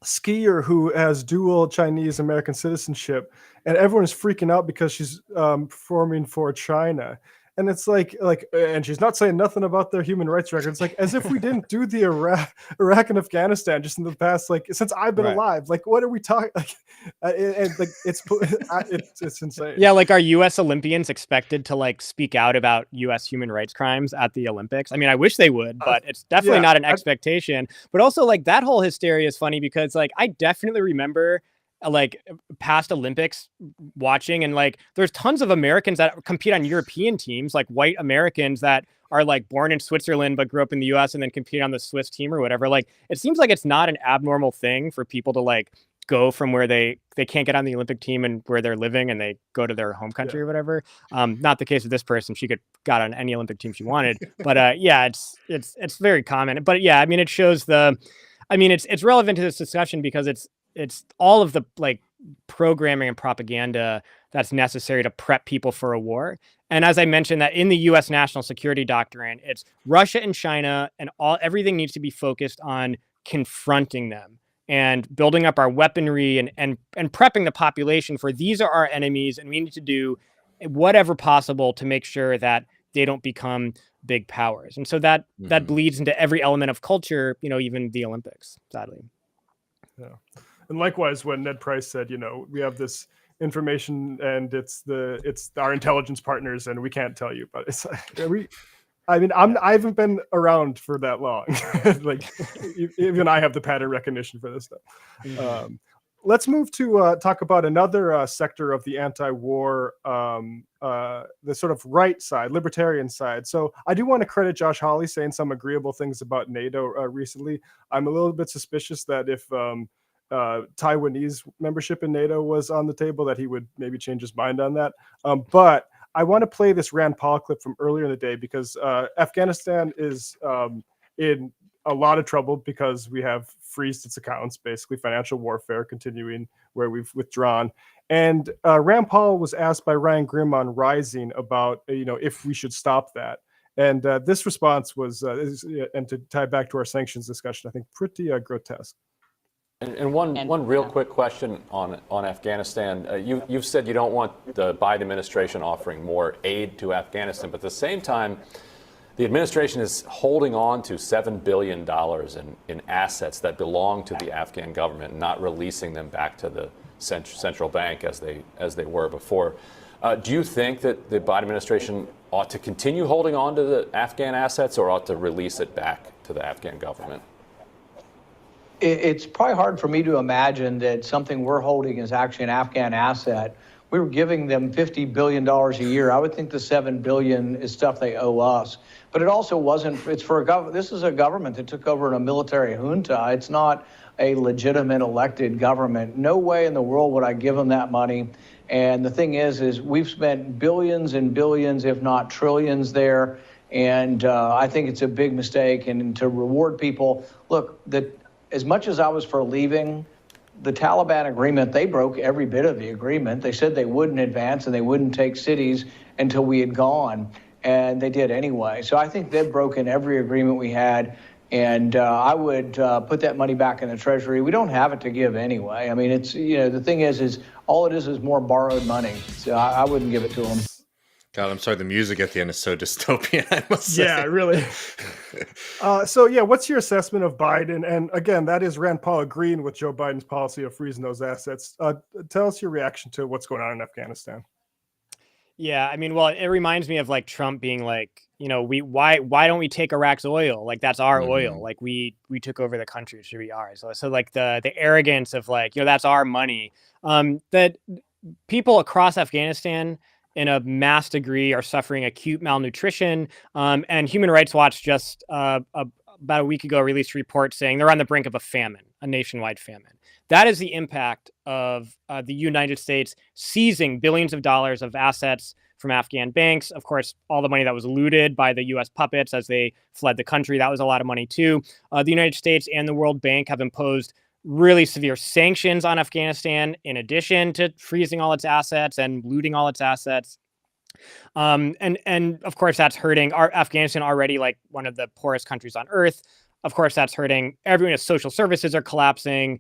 skier who has dual Chinese American citizenship, and everyone is freaking out because she's performing for China. And it's like, and she's not saying nothing about their human rights record. It's like, as if we didn't do the Iraq and Afghanistan just in the past, like, since I've been alive. Like, what are we talking? Like, it's insane. Yeah, like, are U.S. Olympians expected to like speak out about U.S. human rights crimes at the Olympics? I mean, I wish they would, but it's definitely not an expectation. But also, like, that whole hysteria is funny because, like, I definitely remember like past Olympics watching, and like there's tons of Americans that compete on European teams, like white Americans that are like born in Switzerland but grew up in the US and then compete on the Swiss team or whatever. Like, it seems like it's not an abnormal thing for people to like go from where they can't get on the Olympic team and where they're living, and they go to their home country or whatever. Not the case with this person. She got on any Olympic team she wanted. But it's very common. But yeah, I mean, it shows it's relevant to this discussion because it's all of the like programming and propaganda that's necessary to prep people for a war. And as I mentioned, that in the U.S. national security doctrine, it's Russia and China, and everything needs to be focused on confronting them and building up our weaponry and prepping the population for, these are our enemies, and we need to do whatever possible to make sure that they don't become big powers. And so that bleeds into every element of culture, even the Olympics, sadly. Yeah. And likewise, when Ned Price said, we have this information, and it's our intelligence partners, and we can't tell you. But it's I mean, I haven't been around for that long. Like even I have the pattern recognition for this stuff. Let's move to talk about another sector of the anti-war, the sort of right side, libertarian side. So I do want to credit Josh Hawley saying some agreeable things about NATO recently. I'm a little bit suspicious that if Taiwanese membership in NATO was on the table, that he would maybe change his mind on that. But I want to play this Rand Paul clip from earlier in the day because Afghanistan is in a lot of trouble because we have freezed its accounts, basically financial warfare continuing where we've withdrawn. And Rand Paul was asked by Ryan Grimm on Rising about, if we should stop that. And this response was, and to tie back to our sanctions discussion, I think pretty grotesque. And one real quick question on Afghanistan. You've said you don't want the Biden administration offering more aid to Afghanistan, but at the same time, the administration is holding on to $7 billion in assets that belong to the Afghan government, not releasing them back to the central bank as they were before. Do you think that the Biden administration ought to continue holding on to the Afghan assets or ought to release it back to the Afghan government? It's probably hard for me to imagine that something we're holding is actually an Afghan asset. We were giving them $50 billion a year. I would think the $7 billion is stuff they owe us. But it also wasn't, it's for a government. This is a government that took over in a military junta. It's not a legitimate elected government. No way in the world would I give them that money. And the thing is we've spent billions and billions, if not trillions there. And I think it's a big mistake. And to reward people, look, as much as I was for leaving, the Taliban agreement, they broke every bit of the agreement. They said they wouldn't advance and they wouldn't take cities until we had gone, and they did anyway. So I think they've broken every agreement we had, and I would put that money back in the Treasury. We don't have it to give anyway. I mean, it's, the thing is all it is more borrowed money. So I wouldn't give it to them. God, I'm sorry. The music at the end is so dystopian, I must say. Yeah, really. So, what's your assessment of Biden? And again, that is Rand Paul agreeing with Joe Biden's policy of freezing those assets. Tell us your reaction to what's going on in Afghanistan. Yeah, I mean, well, it reminds me of like Trump being like, why don't we take Iraq's oil? Like that's our oil. Like we took over the country, it should be ours. So like the arrogance of like, that's our money. That people across Afghanistan in a mass degree are suffering acute malnutrition. And Human Rights Watch just about a week ago released a report saying they're on the brink of a famine, a nationwide famine. That is the impact of the United States seizing billions of dollars of assets from Afghan banks. Of course, all the money that was looted by the U.S. puppets as they fled the country, that was a lot of money too. The United States and the World Bank have imposed really severe sanctions on Afghanistan, in addition to freezing all its assets and looting all its assets. And of course, that's hurting Afghanistan, already like one of the poorest countries on earth. Of course, that's hurting everyone. Social services are collapsing.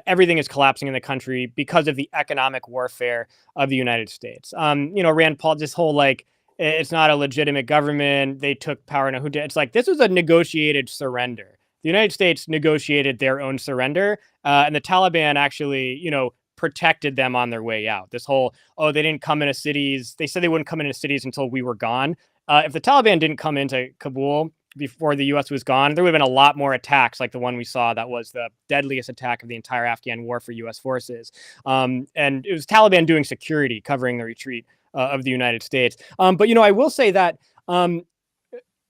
Everything is collapsing in the country because of the economic warfare of the United States. Rand Paul, this whole like, it's not a legitimate government. They took power in a junta. It's like, this was a negotiated surrender. The United States negotiated their own surrender, and the Taliban actually, protected them on their way out. This whole, they didn't come into cities. They said they wouldn't come into cities until we were gone. If the Taliban didn't come into Kabul before the U.S. was gone, there would have been a lot more attacks like the one we saw that was the deadliest attack of the entire Afghan war for U.S. forces. And it was Taliban doing security, covering the retreat of the United States. But, I will say that,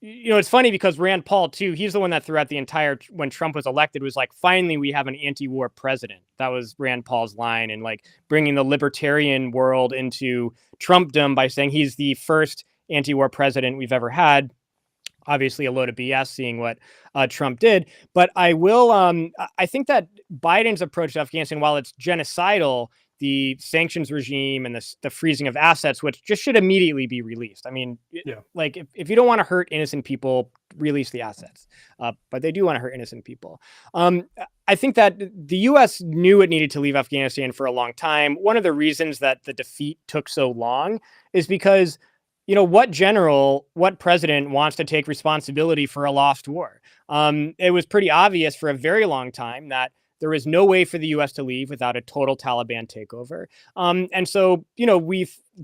it's funny because Rand Paul, too, he's the one that throughout the entire, when Trump was elected, was like, finally, we have an anti-war president. That was Rand Paul's line, and like bringing the libertarian world into Trumpdom by saying he's the first anti-war president we've ever had. Obviously a load of BS seeing what Trump did. But I think that Biden's approach to Afghanistan, while it's genocidal, the sanctions regime and the freezing of assets, which just should immediately be released. I mean, like if you don't want to hurt innocent people, release the assets. But they do want to hurt innocent people. I think that the U.S. knew it needed to leave Afghanistan for a long time. One of the reasons that the defeat took so long is because, what president wants to take responsibility for a lost war? It was pretty obvious for a very long time that there is no way for the U.S. to leave without a total Taliban takeover. And so,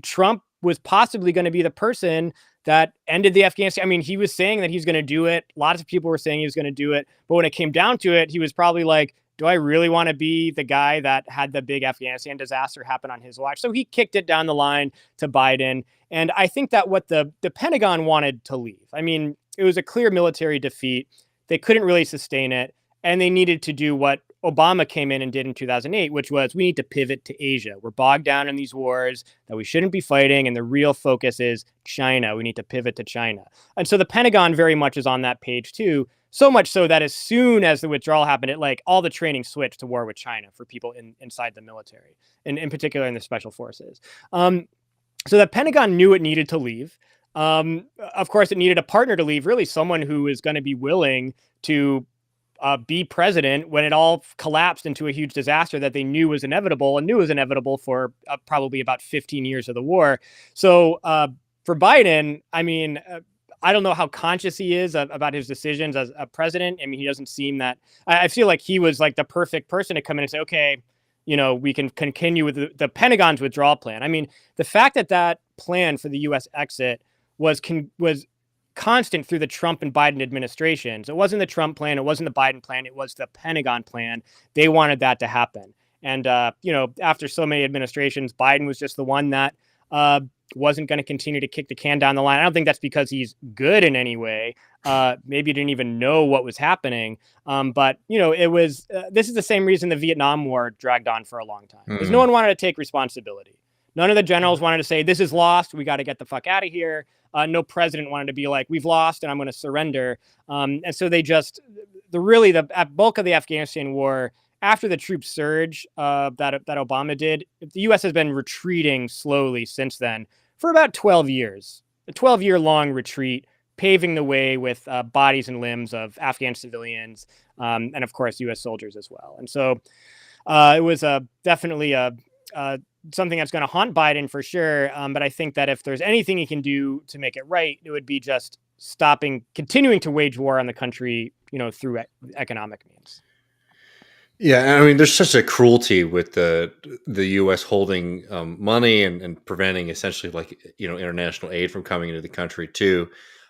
Trump was possibly going to be the person that ended the Afghanistan. I mean, he was saying that he's going to do it. Lots of people were saying he was going to do it. But when it came down to it, he was probably like, do I really want to be the guy that had the big Afghanistan disaster happen on his watch? So he kicked it down the line to Biden. And I think that what the Pentagon wanted to leave, I mean, it was a clear military defeat. They couldn't really sustain it. And they needed to do what Obama came in and did in 2008, which was we need to pivot to Asia. We're bogged down in these wars that we shouldn't be fighting. And the real focus is China. We need to pivot to China. And so the Pentagon very much is on that page, too. So much so that as soon as the withdrawal happened, all the training switched to war with China for people inside the military, and in particular in the special forces. So the Pentagon knew it needed to leave. Of course, it needed a partner to leave, really someone who is going to be willing to be president when it all collapsed into a huge disaster that they knew was inevitable for probably about 15 years of the war. So for Biden, I mean, I don't know how conscious he is about his decisions as a president. I mean, he doesn't seem that. I feel like he was like the perfect person to come in and say, okay, we can continue with the Pentagon's withdrawal plan. I mean, the fact that plan for the U.S. exit was constant through the Trump and Biden administrations. It wasn't the Trump plan. It wasn't the Biden plan. It was the Pentagon plan. They wanted that to happen. And, after so many administrations, Biden was just the one that wasn't going to continue to kick the can down the line. I don't think that's because he's good in any way. Maybe he didn't even know what was happening. But, it was this is the same reason the Vietnam War dragged on for a long time. Because no one wanted to take responsibility. None of the generals wanted to say, this is lost. We got to get the fuck out of here. No president wanted to be like, we've lost and I'm going to surrender. And so they just the bulk of the Afghanistan war, after the troop surge that Obama did, the U.S. has been retreating slowly since then for about 12 years, a 12-year-long retreat, paving the way with bodies and limbs of Afghan civilians and, of course, U.S. soldiers as well. And so it was definitely something that's going to haunt Biden for sure. But I think that if there's anything he can do to make it right, it would be just continuing to wage war on the country, through economic means. Yeah, I mean, there's such a cruelty with the U.S. holding money and preventing essentially international aid from coming into the country too.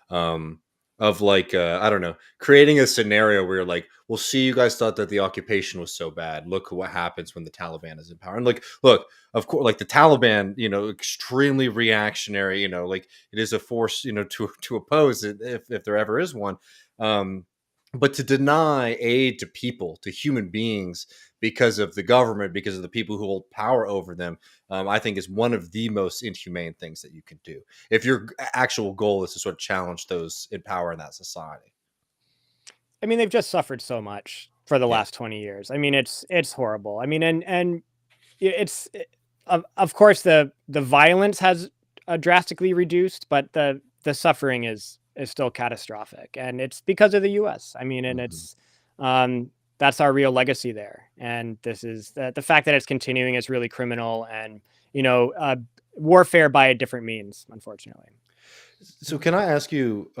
I don't know, creating a scenario where you're like, well, see, you guys thought that the occupation was so bad. Look what happens when the Taliban is in power. And look, of course, the Taliban, extremely reactionary, it is a force, to oppose it if there ever is one. But to deny aid to people, to human beings, because of the government, because of the people who hold power over them, I think is one of the most inhumane things that you can do if your actual goal is to sort of challenge those in power in that society. I mean, they've just suffered so much for the last 20 years. I mean, it's horrible. I mean, and it's of course the violence has drastically reduced, but the suffering is still catastrophic, and it's because of the U.S. I mean, and it's that's our real legacy there. And this is the fact that it's continuing is really criminal, and warfare by a different means, unfortunately. So can I ask you,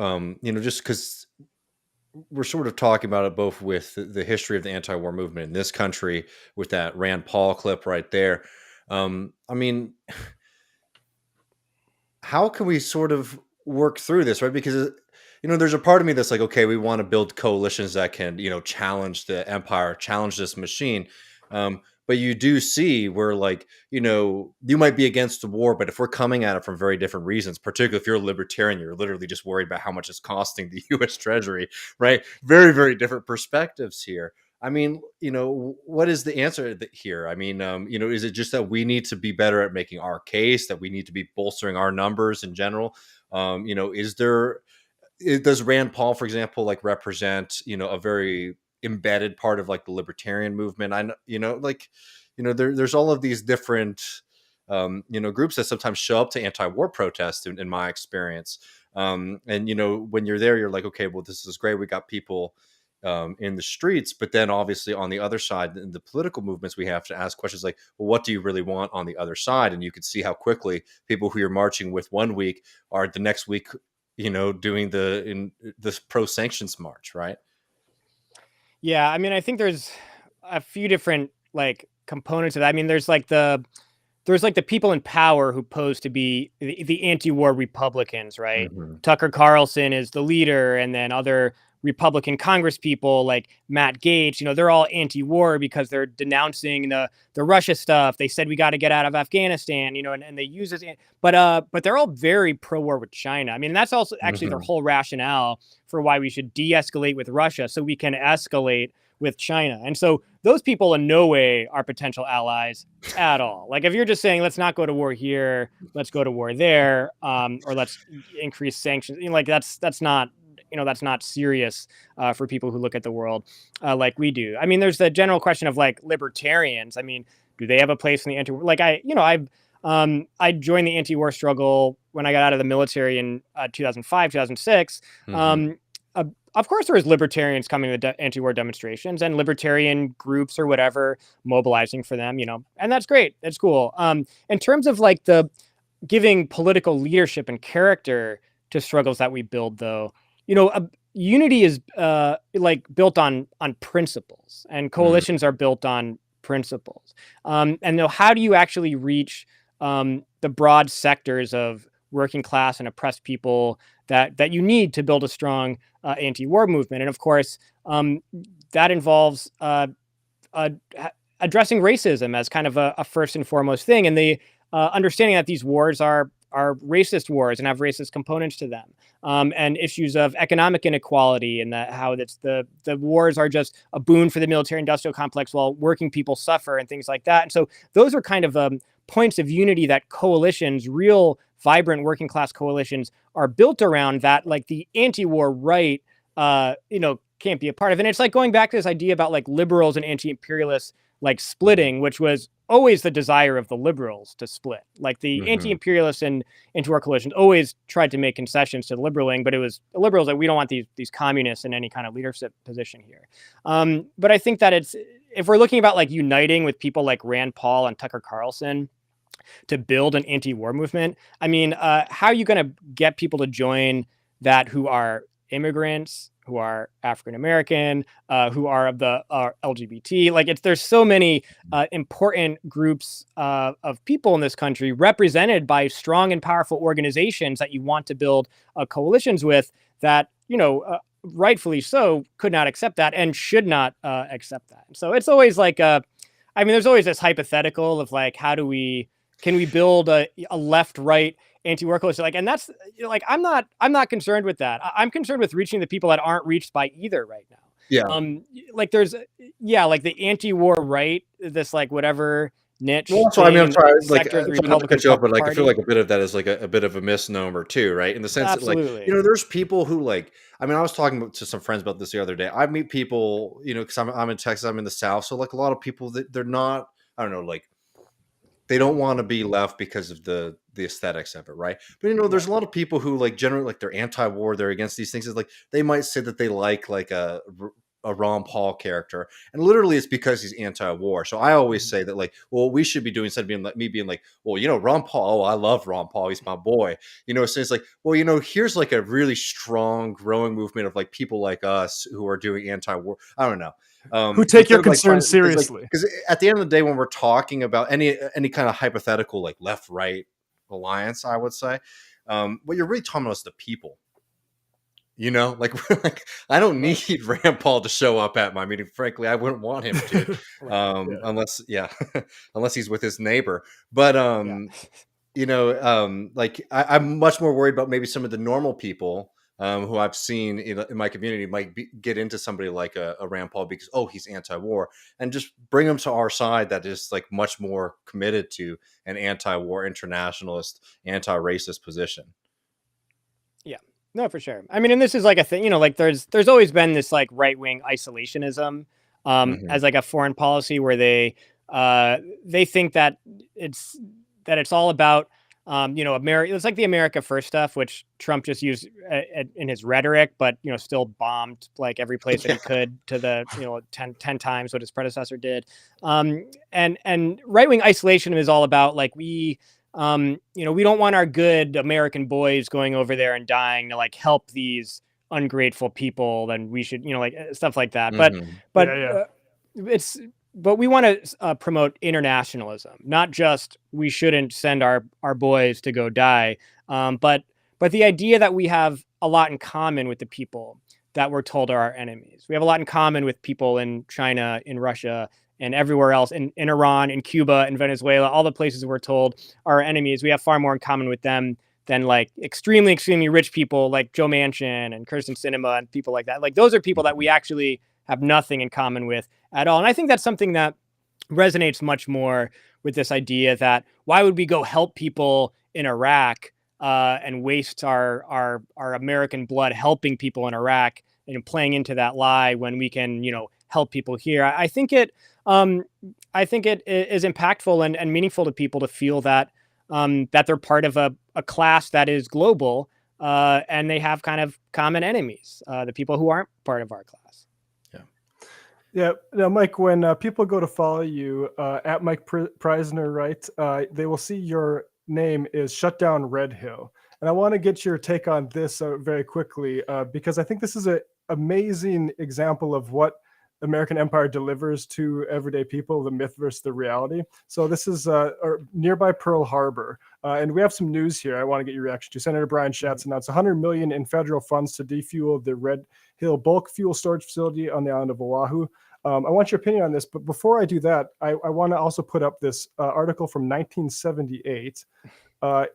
just because we're sort of talking about it both with the history of the anti-war movement in this country, with that Rand Paul clip right there. I mean, how can we sort of work through this, right? Because there's a part of me that's like, okay, we want to build coalitions that can challenge the empire, challenge this machine, but you do see where you might be against the war, but if we're coming at it from very different reasons, particularly if you're a libertarian, you're literally just worried about how much it's costing the U.S. Treasury, right? Very, very different perspectives here. I mean, what is the answer here? I mean, is it just that we need to be better at making our case, that we need to be bolstering our numbers in general? Does Rand Paul, for example, represent, a very embedded part of the libertarian movement? There's all of these different, groups that sometimes show up to anti-war protests in my experience. And, when you're there, you're like, okay, well, this is great. We got people in the streets, but then obviously on the other side, in the political movements, we have to ask questions like, well, what do you really want on the other side? And you can see how quickly people who you're marching with one week are the next week, doing this pro-sanctions march, right? Yeah, I mean, I think there's a few different like components of that. I mean, there's like the people in power who pose to be the anti-war Republicans, right? Tucker Carlson is the leader, and then other Republican Congress people like Matt Gaetz, they're all anti-war because they're denouncing the Russia stuff. They said we got to get out of Afghanistan, and they use it, but they're all very pro-war with China. I mean, that's also actually their whole rationale for why we should de-escalate with Russia so we can escalate with China. And so those people in no way are potential allies at all. Like if you're just saying, let's not go to war here, let's go to war there, or let's increase sanctions, like that's not, that's not serious for people who look at the world like we do. I mean, there's the general question of like libertarians. I mean, do they have a place in the anti-war? Like I joined the anti-war struggle when I got out of the military in 2005, 2006. Of course, there was libertarians coming to the anti-war demonstrations and libertarian groups or whatever mobilizing for them, and that's great. That's cool. In terms of like the giving political leadership and character to struggles that we build, though, unity is like built on principles, and coalitions are built on principles. And how do you actually reach the broad sectors of working class and oppressed people that you need to build a strong anti-war movement? And of course, that involves addressing racism as kind of a first and foremost thing, and the understanding that these wars are racist wars and have racist components to them, and issues of economic inequality, and how that's the wars are just a boon for the military-industrial complex while working people suffer and things like that. And so those are kind of points of unity that coalitions, real vibrant working class coalitions, are built around, that like the anti-war right can't be a part of. And it's like going back to this idea about like liberals and anti-imperialists like splitting, which was always the desire of the liberals to split. Like the anti-imperialists and anti-war coalitions always tried to make concessions to the liberal wing, but it was the liberals that we don't want these communists in any kind of leadership position here. But I think that if we're looking about like uniting with people like Rand Paul and Tucker Carlson to build an anti-war movement, I mean, how are you going to get people to join that who are immigrants, who are African American, who are of the LGBT? Like there's so many important groups of people in this country represented by strong and powerful organizations that you want to build coalitions with, that rightfully so could not accept that and should not accept that. So it's always like there's always this hypothetical of like, can we build a left-right anti-war coalition? Like, and that's like, I'm not concerned with that. I'm concerned with reaching the people that aren't reached by either right now. Yeah. Like there's, like the anti-war right, this like whatever niche. Well, so I mean, I'm sorry, like, not to cut you off, but like, I feel like a bit of that is like a bit of a misnomer too, right? In the sense that, like, there's people who like, I mean, I was talking to some friends about this the other day. I meet people, because I'm in Texas, I'm in the South, so like a lot of people that they're not, I don't know, like, they don't want to be left because of the aesthetics of it, right? But there's a lot of people who like generally like they're anti-war, they're against these things. It's like they might say that they like a Ron Paul character, and literally it's because he's anti-war. So I always say that like, well, we should be doing, instead of being like me being like, well, Ron Paul, I love Ron Paul, he's my boy. So it's like, well, here's like a really strong growing movement of like people like us who are doing anti-war. I don't know. Who take your concerns seriously. Because at the end of the day, when we're talking about any kind of hypothetical like left-right alliance, I would say, what you're really talking about is the people. Like I don't need Rand Paul to show up at my meeting. Frankly, I wouldn't want him to, unless unless he's with his neighbor. But like I'm much more worried about maybe some of the normal people who I've seen in my community might get into somebody like a Rand Paul because, he's anti-war, and just bring them to our side that is like much more committed to an anti-war, internationalist, anti-racist position. Yeah. No, for sure. I mean, and this is like a thing, like there's always been this like right-wing isolationism as like a foreign policy where they think that it's all about America. It's like the America First stuff, which Trump just used in his rhetoric, but still bombed like every place that he could to the 10 times what his predecessor did. And right-wing isolation is all about like we don't want our good American boys going over there and dying to like help these ungrateful people. Then we should like stuff like that. But it's we want to promote internationalism, not just we shouldn't send our boys to go die, but the idea that we have a lot in common with the people that we're told are our enemies. We have a lot in common with people in China, in Russia, and everywhere else, in Iran, in Cuba, in Venezuela, all the places we're told are our enemies. We have far more in common with them than like extremely, extremely rich people like Joe Manchin and Kirsten Sinema and people like that. Like those are people that we actually have nothing in common with at all. And I think that's something that resonates much more with this idea that why would we go help people in Iraq and waste our American blood helping people in Iraq and playing into that lie when we can, help people here. I think it is impactful and meaningful to people to feel that that they're part of a class that is global and they have kind of common enemies, the people who aren't part of our class. Yeah. Now, Mike, when people go to follow you at Mike Prysner, right, they will see your name is Shut Down Red Hill. And I want to get your take on this very quickly because I think this is an amazing example of what American empire delivers to everyday people, the myth versus the reality. So this is nearby Pearl Harbor. And we have some news here I want to get your reaction to. Senator Brian Schatz announced $100 million in federal funds to defuel the Red Hill bulk fuel storage facility on the island of Oahu. I want your opinion on this, but before I do that, I want to also put up this article from 1978.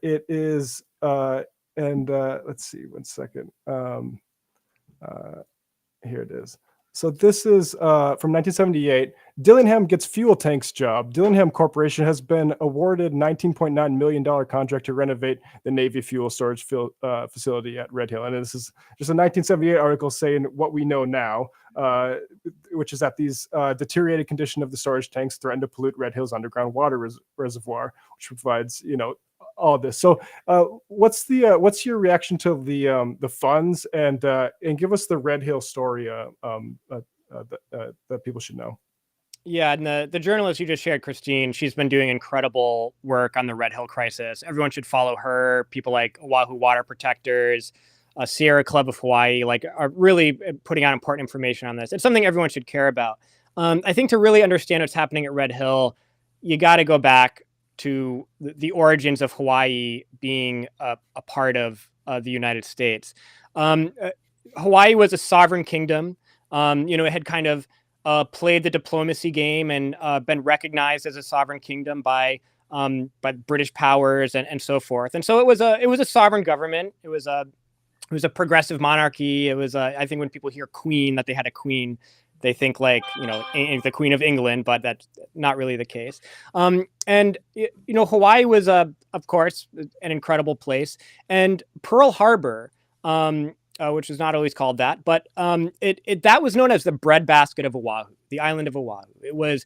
It is, let's see, 1 second. Here it is. So this is from 1978. Dillingham gets fuel tanks job. Dillingham Corporation has been awarded $19.9 million contract to renovate the Navy fuel storage facility at Red Hill. And this is just a 1978 article saying what we know now, which is that these deteriorated condition of the storage tanks threaten to pollute Red Hill's underground water reservoir, which provides, all this. So what's your reaction to the funds and give us the Red Hill story that people should know? Yeah, and the journalist you just shared, Christine, she's been doing incredible work on the Red Hill crisis. Everyone should follow her. People like Oahu Water Protectors, Sierra Club of Hawaii, are really putting out important information on this. It's something everyone should care about. I think to really understand what's happening at Red Hill, you got to go back to the origins of Hawaii being a part of the United States. Hawaii was a sovereign kingdom. It had kind of played the diplomacy game and been recognized as a sovereign kingdom by British powers and so forth. And so it was a sovereign government. It was a progressive monarchy. It was I think when people hear queen, that they had a queen, they think like, the Queen of England, but that's not really the case. And Hawaii was, of course, an incredible place. And Pearl Harbor, which is not always called that, but that was known as the breadbasket of Oahu, the island of Oahu. It was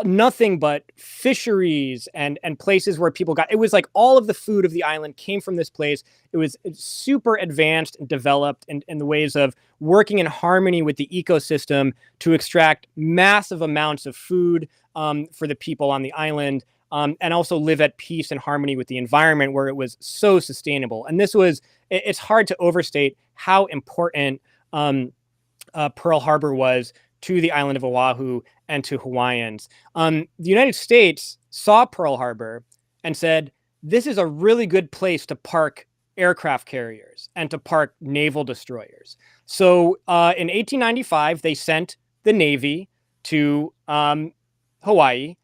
nothing but fisheries and places where people got, it was like all of the food of the island came from this place. It was super advanced and developed in the ways of working in harmony with the ecosystem to extract massive amounts of food for the people on the island and also live at peace and harmony with the environment where it was so sustainable. And it's hard to overstate how important Pearl Harbor was to the island of Oahu and to Hawaiians. The United States saw Pearl Harbor and said, this is a really good place to park aircraft carriers and to park naval destroyers. So in 1895, they sent the Navy to Hawaii,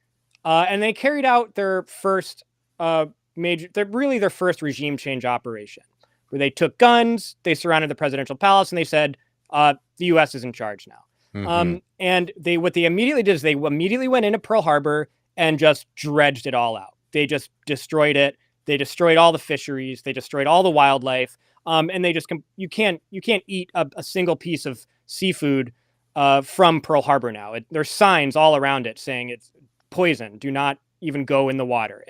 and they carried out their first their first regime change operation, where they took guns, they surrounded the presidential palace, and they said, the U.S. is in charge now. Mm-hmm. And what they immediately did is they immediately went into Pearl Harbor and just dredged it all out. They just destroyed it. They destroyed all the fisheries. They destroyed all the wildlife. And they just you can't eat a single piece of seafood from Pearl Harbor now. There's signs all around it saying it's poison. Do not even go in the water.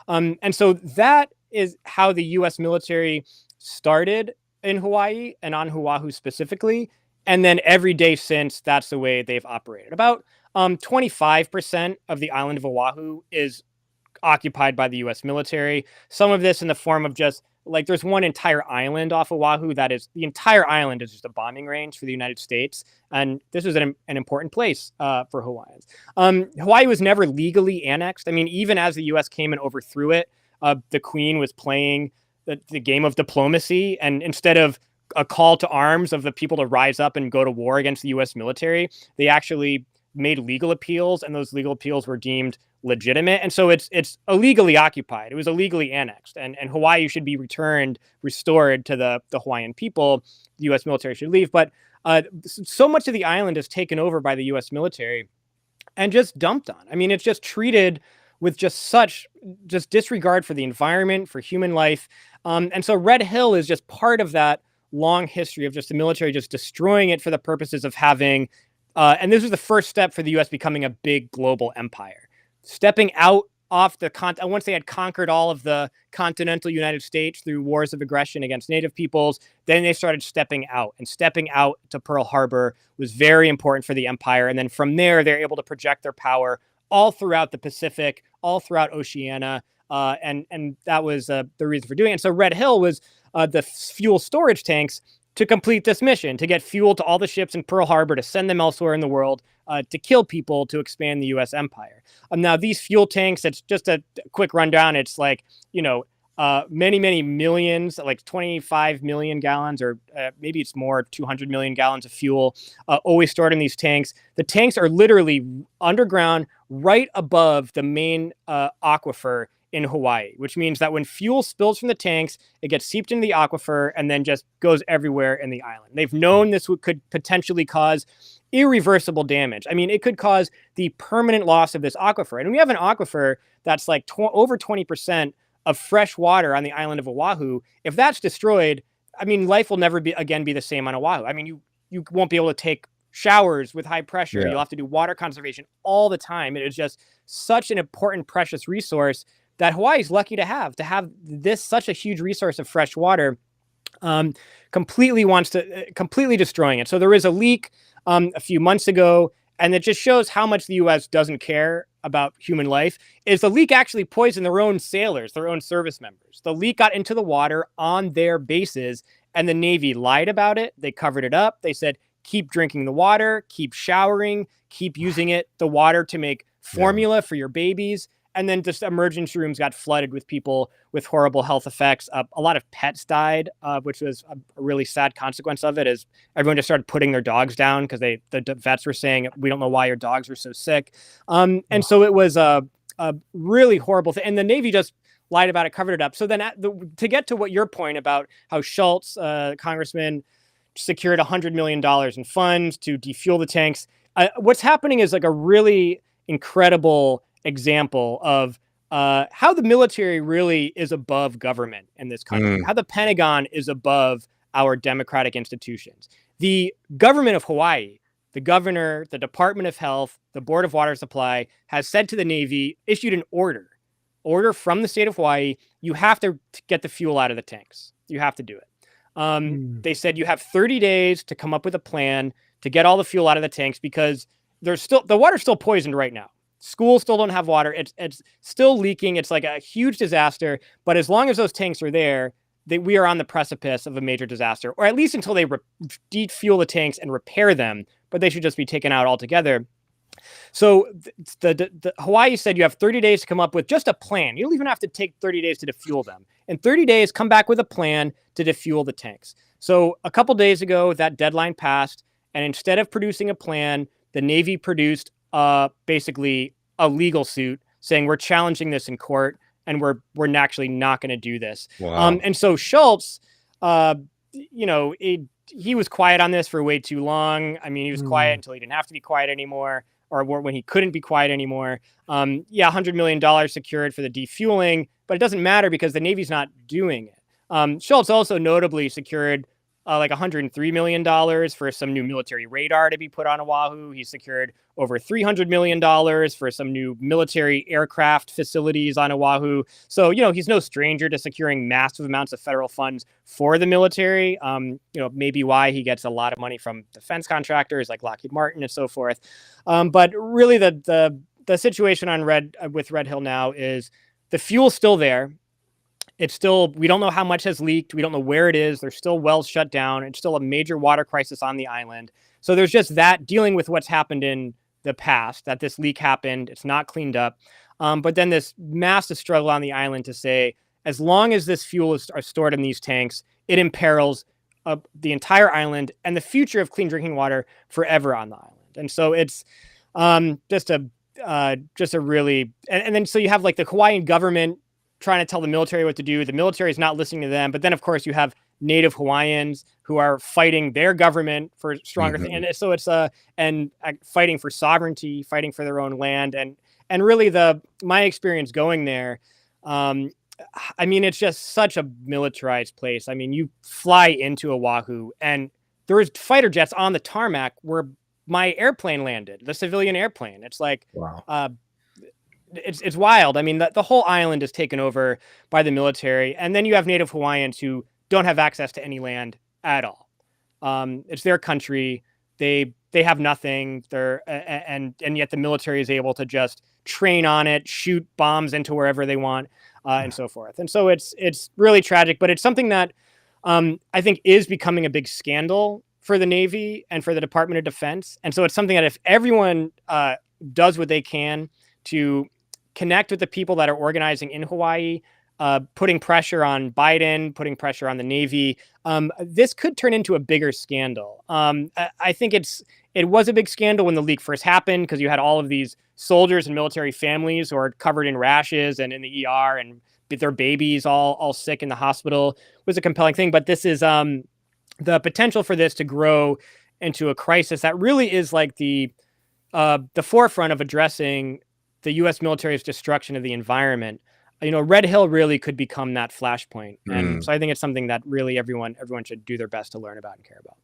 And so that is how the U.S. military started in Hawaii and on Oahu specifically. And then every day since, that's the way they've operated. About 25% of the island of Oahu is occupied by the U.S. military. Some of this in the form of just like there's one entire island off Oahu that is, the entire island is just a bombing range for the United States. And this is an important place for Hawaiians. Hawaii was never legally annexed. I mean, even as the U.S. came and overthrew it, the Queen was playing the game of diplomacy. And instead of a call to arms of the people to rise up and go to war against the U.S. military, they actually made legal appeals, and those legal appeals were deemed legitimate. And so it's illegally occupied. It was illegally annexed, and Hawaii should be restored to the Hawaiian people. The U.S. military should leave. But so much of the island is taken over by the U.S. military and just dumped on. I mean, it's just treated with just disregard for the environment, for human life. And so Red Hill is just part of that long history of just the military just destroying it for the purposes of having, and this was the first step for the U.S. becoming a big global empire. Stepping out off the continent, once they had conquered all of the continental United States through wars of aggression against Native peoples, then they started stepping out. And stepping out to Pearl Harbor was very important for the empire. And then from there, they're able to project their power all throughout the Pacific, all throughout Oceania. And that was the reason for doing it. And so Red Hill was the fuel storage tanks to complete this mission, to get fuel to all the ships in Pearl Harbor, to send them elsewhere in the world, to kill people, to expand the U.S. empire. Now, these fuel tanks, it's just a quick rundown. It's like, many, many millions, like 25 million gallons, or maybe it's more, 200 million gallons of fuel, always stored in these tanks. The tanks are literally underground, right above the main aquifer in Hawaii, which means that when fuel spills from the tanks, it gets seeped into the aquifer and then just goes everywhere in the island. They've known this could potentially cause irreversible damage. I mean, it could cause the permanent loss of this aquifer. And we have an aquifer that's like over 20% of fresh water on the island of Oahu. If that's destroyed, I mean, life will never be the same on Oahu. I mean, you won't be able to take showers with high pressure. Yeah. You'll have to do water conservation all the time. It is just such an important, precious resource that Hawaii is lucky to have this such a huge resource of fresh water, completely destroying it. So there was a leak a few months ago, and it just shows how much the U.S. doesn't care about human life. Is the leak actually poisoned their own sailors, their own service members? The leak got into the water on their bases, and the Navy lied about it. They covered it up. They said, keep drinking the water, keep showering, keep using the water to make formula for your babies. And then just emergency rooms got flooded with people with horrible health effects. A lot of pets died, which was a really sad consequence of it, as everyone just started putting their dogs down because the vets were saying, we don't know why your dogs are so sick. And so it was a really horrible thing. And the Navy just lied about it, covered it up. So then to get to what your point about how Schultz, Congressman, secured $100 million in funds to defuel the tanks, what's happening is like a really incredible example of how the military really is above government in this country, how the Pentagon is above our democratic institutions. The government of Hawaii, the governor, the Department of Health, the Board of Water Supply has said to the Navy, issued an order from the state of Hawaii, you have to get the fuel out of the tanks. You have to do it. They said you have 30 days to come up with a plan to get all the fuel out of the tanks because the water's still poisoned right now. Schools still don't have water. It's still leaking. It's like a huge disaster. But as long as those tanks are there, we are on the precipice of a major disaster, or at least until they defuel the tanks and repair them. But they should just be taken out altogether. So the Hawaii said you have 30 days to come up with just a plan. You don't even have to take 30 days to defuel them. In 30 days, come back with a plan to defuel the tanks. So a couple days ago, that deadline passed. And instead of producing a plan, the Navy produced basically a legal suit saying we're challenging this in court and we're actually not going to do this. Wow. And so Schultz, he was quiet on this for way too long. I mean, he was quiet until he didn't have to be quiet anymore, or when he couldn't be quiet anymore. $100 million secured for the defueling, but it doesn't matter because the Navy's not doing it. Schultz also notably secured like $103 million for some new military radar to be put on Oahu. He secured over $300 million for some new military aircraft facilities on Oahu. So, he's no stranger to securing massive amounts of federal funds for the military. Maybe why he gets a lot of money from defense contractors like Lockheed Martin and so forth. But really the situation with Red Hill now is the fuel's still there. It's still, we don't know how much has leaked. We don't know where it is. There's still wells shut down. It's still a major water crisis on the island. So there's just that, dealing with what's happened in the past, that this leak happened. It's not cleaned up. But then this massive struggle on the island to say, as long as this fuel is stored in these tanks, it imperils the entire island and the future of clean drinking water forever on the island. And so it's just a really, and then so you have like the Hawaiian government trying to tell the military what to do. The military is not listening to them. But then, of course, you have Native Hawaiians who are fighting their government for stronger things. And so it's fighting for sovereignty, fighting for their own land. And really my experience going there, I mean, it's just such a militarized place. I mean, you fly into Oahu and there was fighter jets on the tarmac where my airplane landed, the civilian airplane. It's like, Wow. It's wild. I mean, the whole island is taken over by the military. And then you have Native Hawaiians who don't have access to any land at all. It's their country. They have nothing. And yet the military is able to just train on it, shoot bombs into wherever they want, and so forth. And so it's really tragic, but it's something that I think is becoming a big scandal for the Navy and for the Department of Defense. And so it's something that if everyone does what they can to connect with the people that are organizing in Hawaii, putting pressure on Biden, putting pressure on the Navy, this could turn into a bigger scandal. I think it was a big scandal when the leak first happened because you had all of these soldiers and military families who are covered in rashes and in the ER and their babies all sick in the hospital. It was a compelling thing. But this is the potential for this to grow into a crisis that really is like the forefront of addressing the U.S. military's destruction of the environment. You know, Red Hill really could become that flashpoint. And so I think it's something that really everyone should do their best to learn about and care about.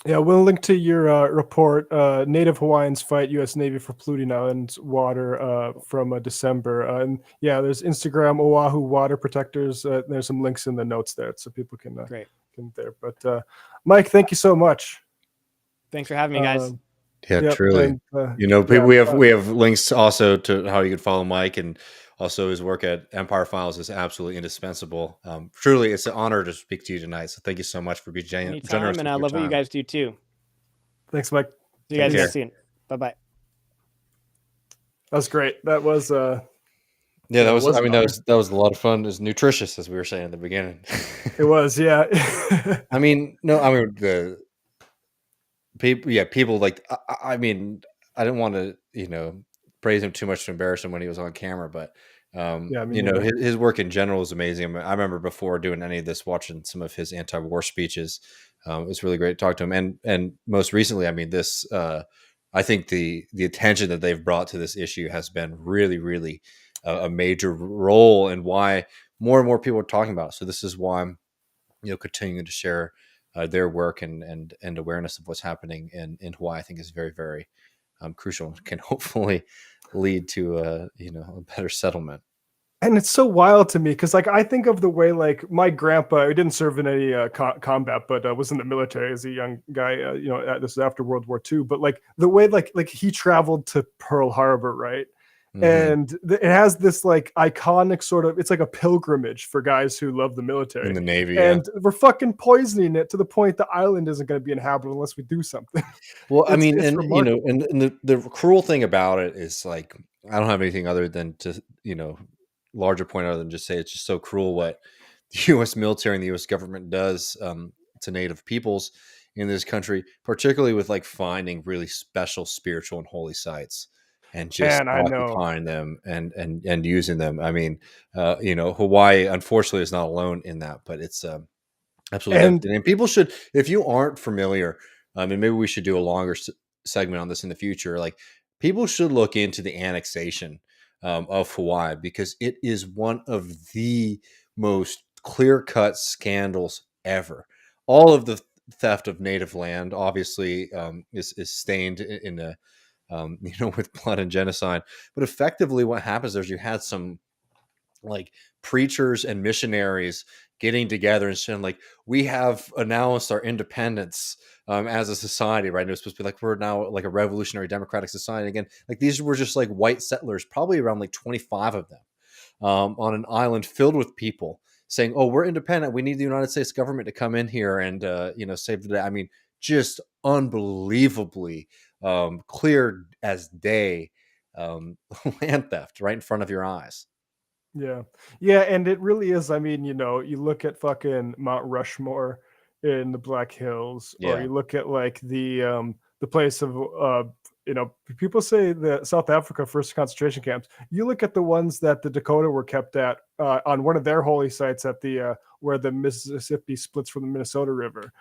Yeah, we'll link to your report, Native Hawaiians Fight U.S. Navy for Polluting Islands Water from December. And yeah, there's Instagram, Oahu Water Protectors. There's some links in the notes there so people can there. But Mike, thank you so much. Thanks for having me, guys. Yeah, Yep, truly. and, We have links also to how you can follow Mike, and also his work at Empire Files is absolutely indispensable. Truly, it's an honor to speak to you tonight. So thank you so much for being generous. And I love what you guys do too. Thanks, Mike. See you guys next soon. Bye-bye. That was great. That was that was a lot of fun. It was nutritious, as we were saying at the beginning. It was, yeah. People like, I mean, I didn't want to, praise him too much to embarrass him when he was on camera, but his work in general is amazing. I mean, I remember before doing any of this, watching some of his anti-war speeches. It was really great to talk to him. And most recently, I mean, this, I think the attention that they've brought to this issue has been really, really a major role in why more and more people are talking about it. So this is why I'm, continuing to share their work and awareness of what's happening in Hawaii, I think is very, very crucial and can hopefully lead to a better settlement. And it's so wild to me because I think of the way my grandpa, who didn't serve in any combat, but was in the military as a young guy. This is after World War II. But the way he traveled to Pearl Harbor, right? Mm-hmm. And it has this iconic sort of, it's like a pilgrimage for guys who love the military in the Navy, and we're fucking poisoning it to the point the island isn't going to be inhabitable unless we do something. Well, I mean, and the cruel thing about it is I don't have anything other than to larger point other than just say it's just so cruel what the U.S. military and the U.S. government does to Native peoples in this country, particularly with finding really special spiritual and holy sites. And just occupying them and using them. I mean, Hawaii, unfortunately, is not alone in that, but it's absolutely. And people should, if you aren't familiar, and maybe we should do a longer segment on this in the future. People should look into the annexation of Hawaii because it is one of the most clear-cut scandals ever. All of the theft of native land, obviously, is stained in a with blood and genocide. But effectively what happens is you had some preachers and missionaries getting together and saying we have announced our independence as a society, right? And it was supposed to be we're now a revolutionary democratic society again. These were just white settlers, probably around 25 of them on an island filled with people saying, "Oh, we're independent. We need the United States government to come in here and save the day." I mean, just unbelievably clear as day land theft right in front of your eyes. Yeah. Yeah, and it really is. I mean, you look at fucking Mount Rushmore in the Black Hills, or Yeah. you look at like the place of people say the South Africa first concentration camps. You look at the ones that the Dakota were kept at on one of their holy sites at the where the Mississippi splits from the Minnesota River,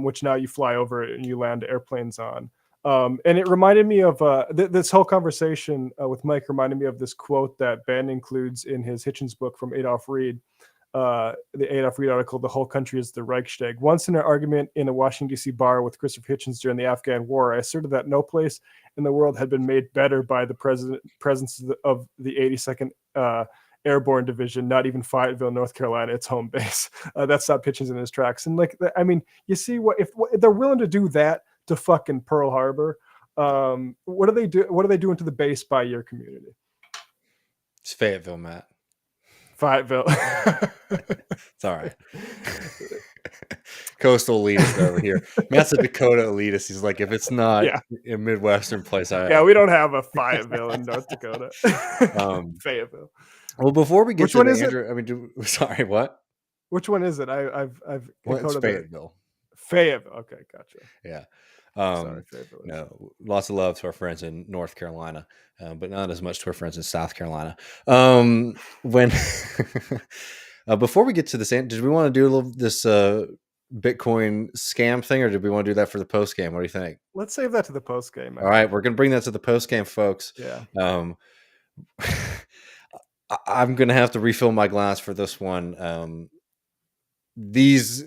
which now you fly over it and you land airplanes on. And it reminded me of this whole conversation with Mike reminded me of this quote that Ben includes in his Hitchens book from Adolf Reed, the Adolf Reed article, "The Whole Country is the Reichstag." Once in an argument in a Washington, D.C. bar with Christopher Hitchens during the Afghan War, I asserted that no place in the world had been made better by the presence of the 82nd Airborne Division, not even Fayetteville, North Carolina, its home base. That stopped Hitchens in his tracks. And I mean, you see if they're willing to do that to fucking Pearl Harbor, what do they do? What are they doing to the base by your community? It's Fayetteville, Matt. Fayetteville. It's all right. Coastal elitist over here. Matt's a Dakota elitist. He's like, if it's not a Midwestern place, we don't have a Fayetteville in North Dakota. Fayetteville. Well, before we get Which to one the is Andrew, I mean, sorry, what? Which one is it? I've It's Fayetteville. Fayetteville. Okay, gotcha. Yeah. Sorry, Fayetteville. No, lots of love to our friends in North Carolina, but not as much to our friends in South Carolina. When before we get to this, did we want to do this Bitcoin scam thing, or did we want to do that for the post game? What do you think? Let's save that to the post game. All right, we're gonna bring that to the post game, folks. Yeah. I'm gonna have to refill my glass for this one. These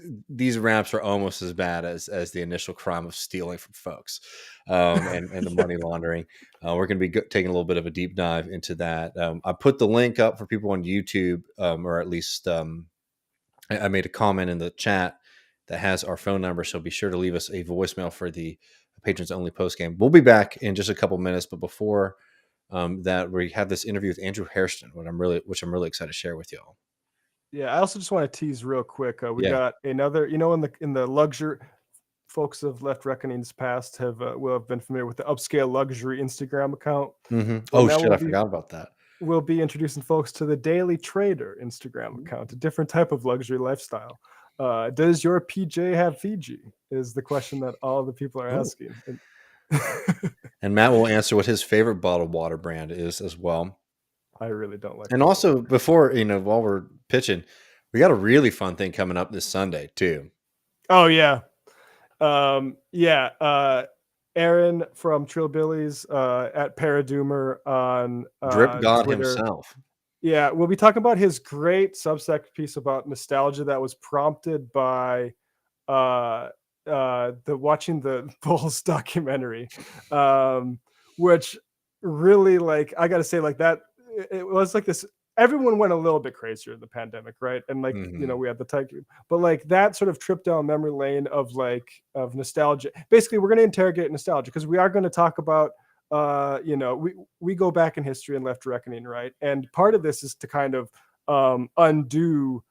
raps are almost as bad as the initial crime of stealing from folks, and the money laundering. We're going to be taking a little bit of a deep dive into that. I put the link up for people on YouTube, or at least I made a comment in the chat that has our phone number. So be sure to leave us a voicemail for the patrons only post game. We'll be back in just a couple minutes, but before that, we have this interview with Andrew Hairston, which I'm really excited to share with y'all. Yeah, I also just want to tease real quick. We Yeah. got another, in the luxury, folks of Left Reckoning's past will have been familiar with the Upscale Luxury Instagram account. Mm-hmm. Well, Oh shit, I forgot about that. We'll be introducing folks to the Daily Trader Instagram account, a different type of luxury lifestyle. Does your PJ have Fiji? Is the question that all the people are asking. And Matt will answer what his favorite bottled water brand is as well. I really don't like. And also, before while we're pitching, we got a really fun thing coming up this Sunday too. Oh yeah, Aaron from Trillbillies at Paradoomer on Drip God Twitter. himself. Yeah, we'll be talking about his great Substack piece about nostalgia that was prompted by watching the Bulls documentary, which really, like, I gotta say, like, that it was like this. Everyone went a little bit crazier in the pandemic, right? And like, we had the Tiger, but like that sort of trip down memory lane of nostalgia. Basically, we're going to interrogate nostalgia because we are going to talk about, we go back in history and Left Reckoning, right? And part of this is to kind of undo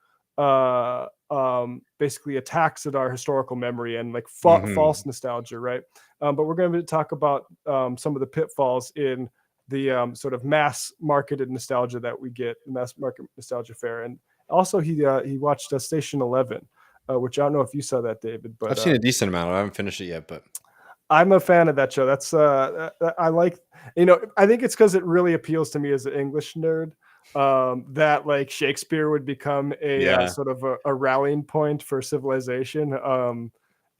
basically attacks at our historical memory and like false nostalgia, right? But we're going to talk about some of the pitfalls in the sort of mass marketed nostalgia that we get, the mass market nostalgia fair. And also he watched Station 11, which I don't know if you saw that, David, but I've seen a decent amount. I haven't finished it yet, but I'm a fan of that show. That's I like, I think it's because it really appeals to me as an English nerd, that like Shakespeare would become a sort of a rallying point for civilization.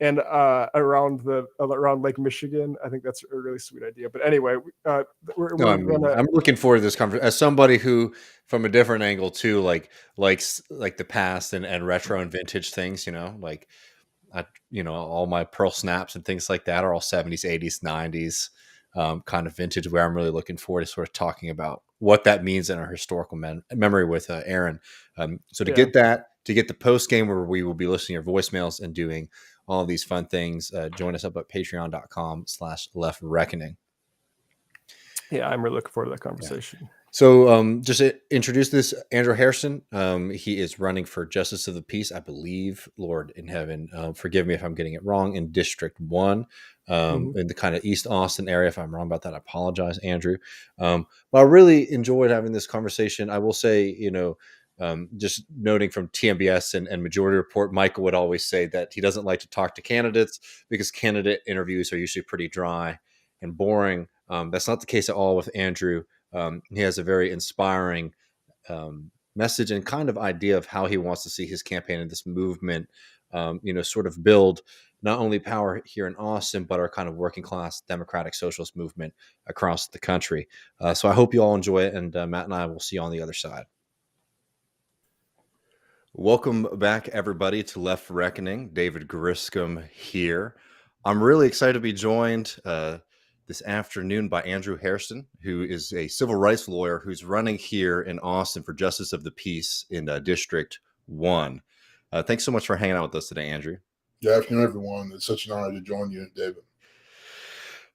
And around Lake Michigan, I think that's a really sweet idea. But anyway, I'm looking forward to this conversation as somebody who, from a different angle too, likes the past and retro and vintage things. All my Pearl Snaps and things like that are all 70s, 80s, 90s kind of vintage. Where I'm really looking forward to sort of talking about what that means in our historical memory with Aaron. So to get the post game where we will be listening to your voicemails and doing all of these fun things, join us up at patreon.com/leftreckoning. Yeah, I'm really looking forward to that conversation. Yeah. So just to introduce this, Andrew Hairston. He is running for Justice of the Peace, I believe, Lord in heaven, forgive me if I'm getting it wrong, in District 1, in the kind of East Austin area. If I'm wrong about that, I apologize, Andrew. But I really enjoyed having this conversation. I will say, just noting from TMBS and Majority Report, Michael would always say that he doesn't like to talk to candidates because candidate interviews are usually pretty dry and boring. That's not the case at all with Andrew. He has a very inspiring message and kind of idea of how he wants to see his campaign and this movement, sort of build not only power here in Austin, but our kind of working class democratic socialist movement across the country. So I hope you all enjoy it. And Matt and I will see you on the other side. Welcome back, everybody, to Left Reckoning. David Griscom here. I'm really excited to be joined this afternoon by Andrew Hairston, who is a civil rights lawyer who's running here in Austin for Justice of the Peace in District 1. Thanks so much for hanging out with us today, Andrew. Good afternoon, everyone. It's such an honor to join you, David.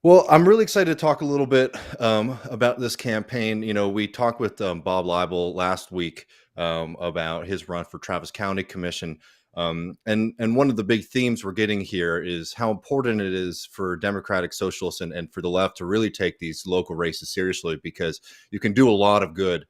Well, I'm really excited to talk a little bit about this campaign. We talked with Bob Leibel last week about his run for Travis County Commission. And one of the big themes we're getting here is how important it is for democratic socialists and for the left to really take these local races seriously, because you can do a lot of good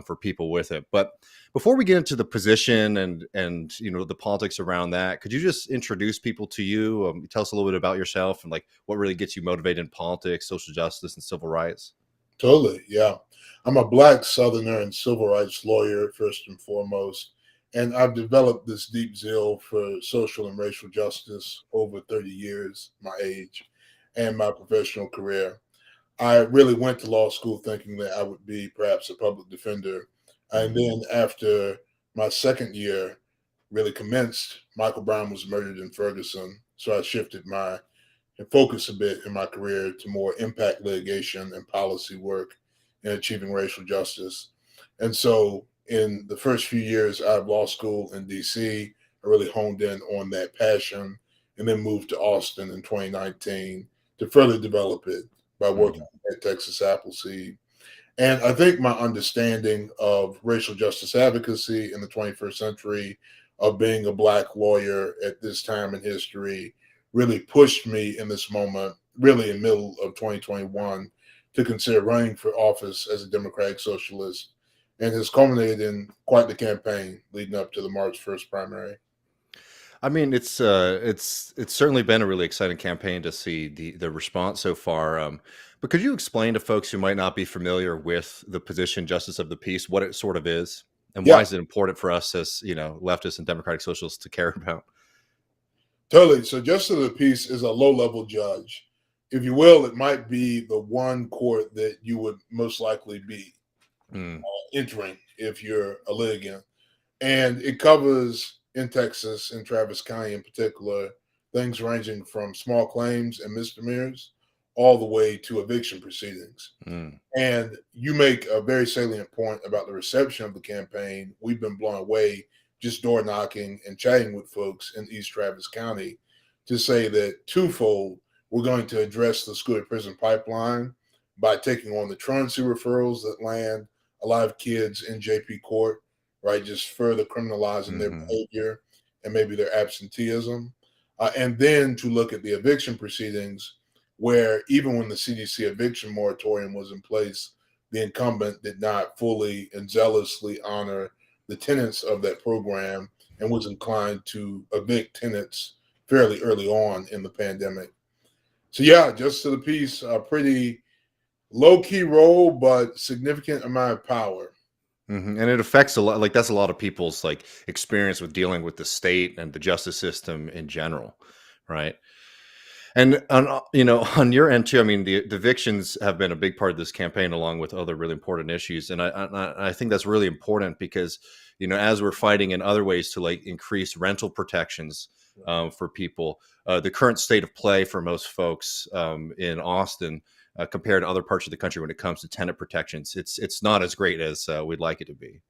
for people with it. But before we get into the position and the politics around that, could you just introduce people to you? Tell us a little bit about yourself and like what really gets you motivated in politics, social justice, and civil rights. Totally, yeah. I'm a Black Southerner and civil rights lawyer, first and foremost. And I've developed this deep zeal for social and racial justice over 30 years, my age, and my professional career. I really went to law school thinking that I would be perhaps a public defender. And then after my second year really commenced, Michael Brown was murdered in Ferguson. So I shifted my focus a bit in my career to more impact litigation and policy work in achieving racial justice. And so in the first few years out of law school in DC, I really honed in on that passion and then moved to Austin in 2019 to further develop it by working at Texas Appleseed. And I think my understanding of racial justice advocacy in the 21st century, of being a Black lawyer at this time in history, really pushed me in this moment, really in middle of 2021, to consider running for office as a Democratic Socialist, and has culminated in quite the campaign leading up to the March 1st primary. I mean, it's certainly been a really exciting campaign to see the response so far. But could you explain to folks who might not be familiar with the position Justice of the Peace, what it sort of is, and why is it important for us as leftists and democratic socialists to care about? Totally. So Justice of the Peace is a low-level judge, if you will. It might be the one court that you would most likely be entering if you're a litigant, and it covers in Texas, in Travis County in particular, things ranging from small claims and misdemeanors all the way to eviction proceedings. And you make a very salient point about the reception of the campaign. We've been blown away just door knocking and chatting with folks in East Travis County to say that twofold, we're going to address the school to prison pipeline by taking on the truancy referrals that land a lot of kids in JP court, right? Just further criminalizing their behavior and maybe their absenteeism. And then to look at the eviction proceedings, where even when the CDC eviction moratorium was in place, the incumbent did not fully and zealously honor the tenets of that program and was inclined to evict tenants fairly early on in the pandemic. So yeah, Justice of the Peace, a pretty low-key role, but significant amount of power. And it affects a lot. Like that's a lot of people's like experience with dealing with the state and the justice system in general, right? And on your end too, I mean, the evictions have been a big part of this campaign, along with other really important issues. And I think that's really important because, as we're fighting in other ways to like increase rental protections for people, the current state of play for most folks in Austin compared to other parts of the country when it comes to tenant protections, it's not as great as we'd like it to be.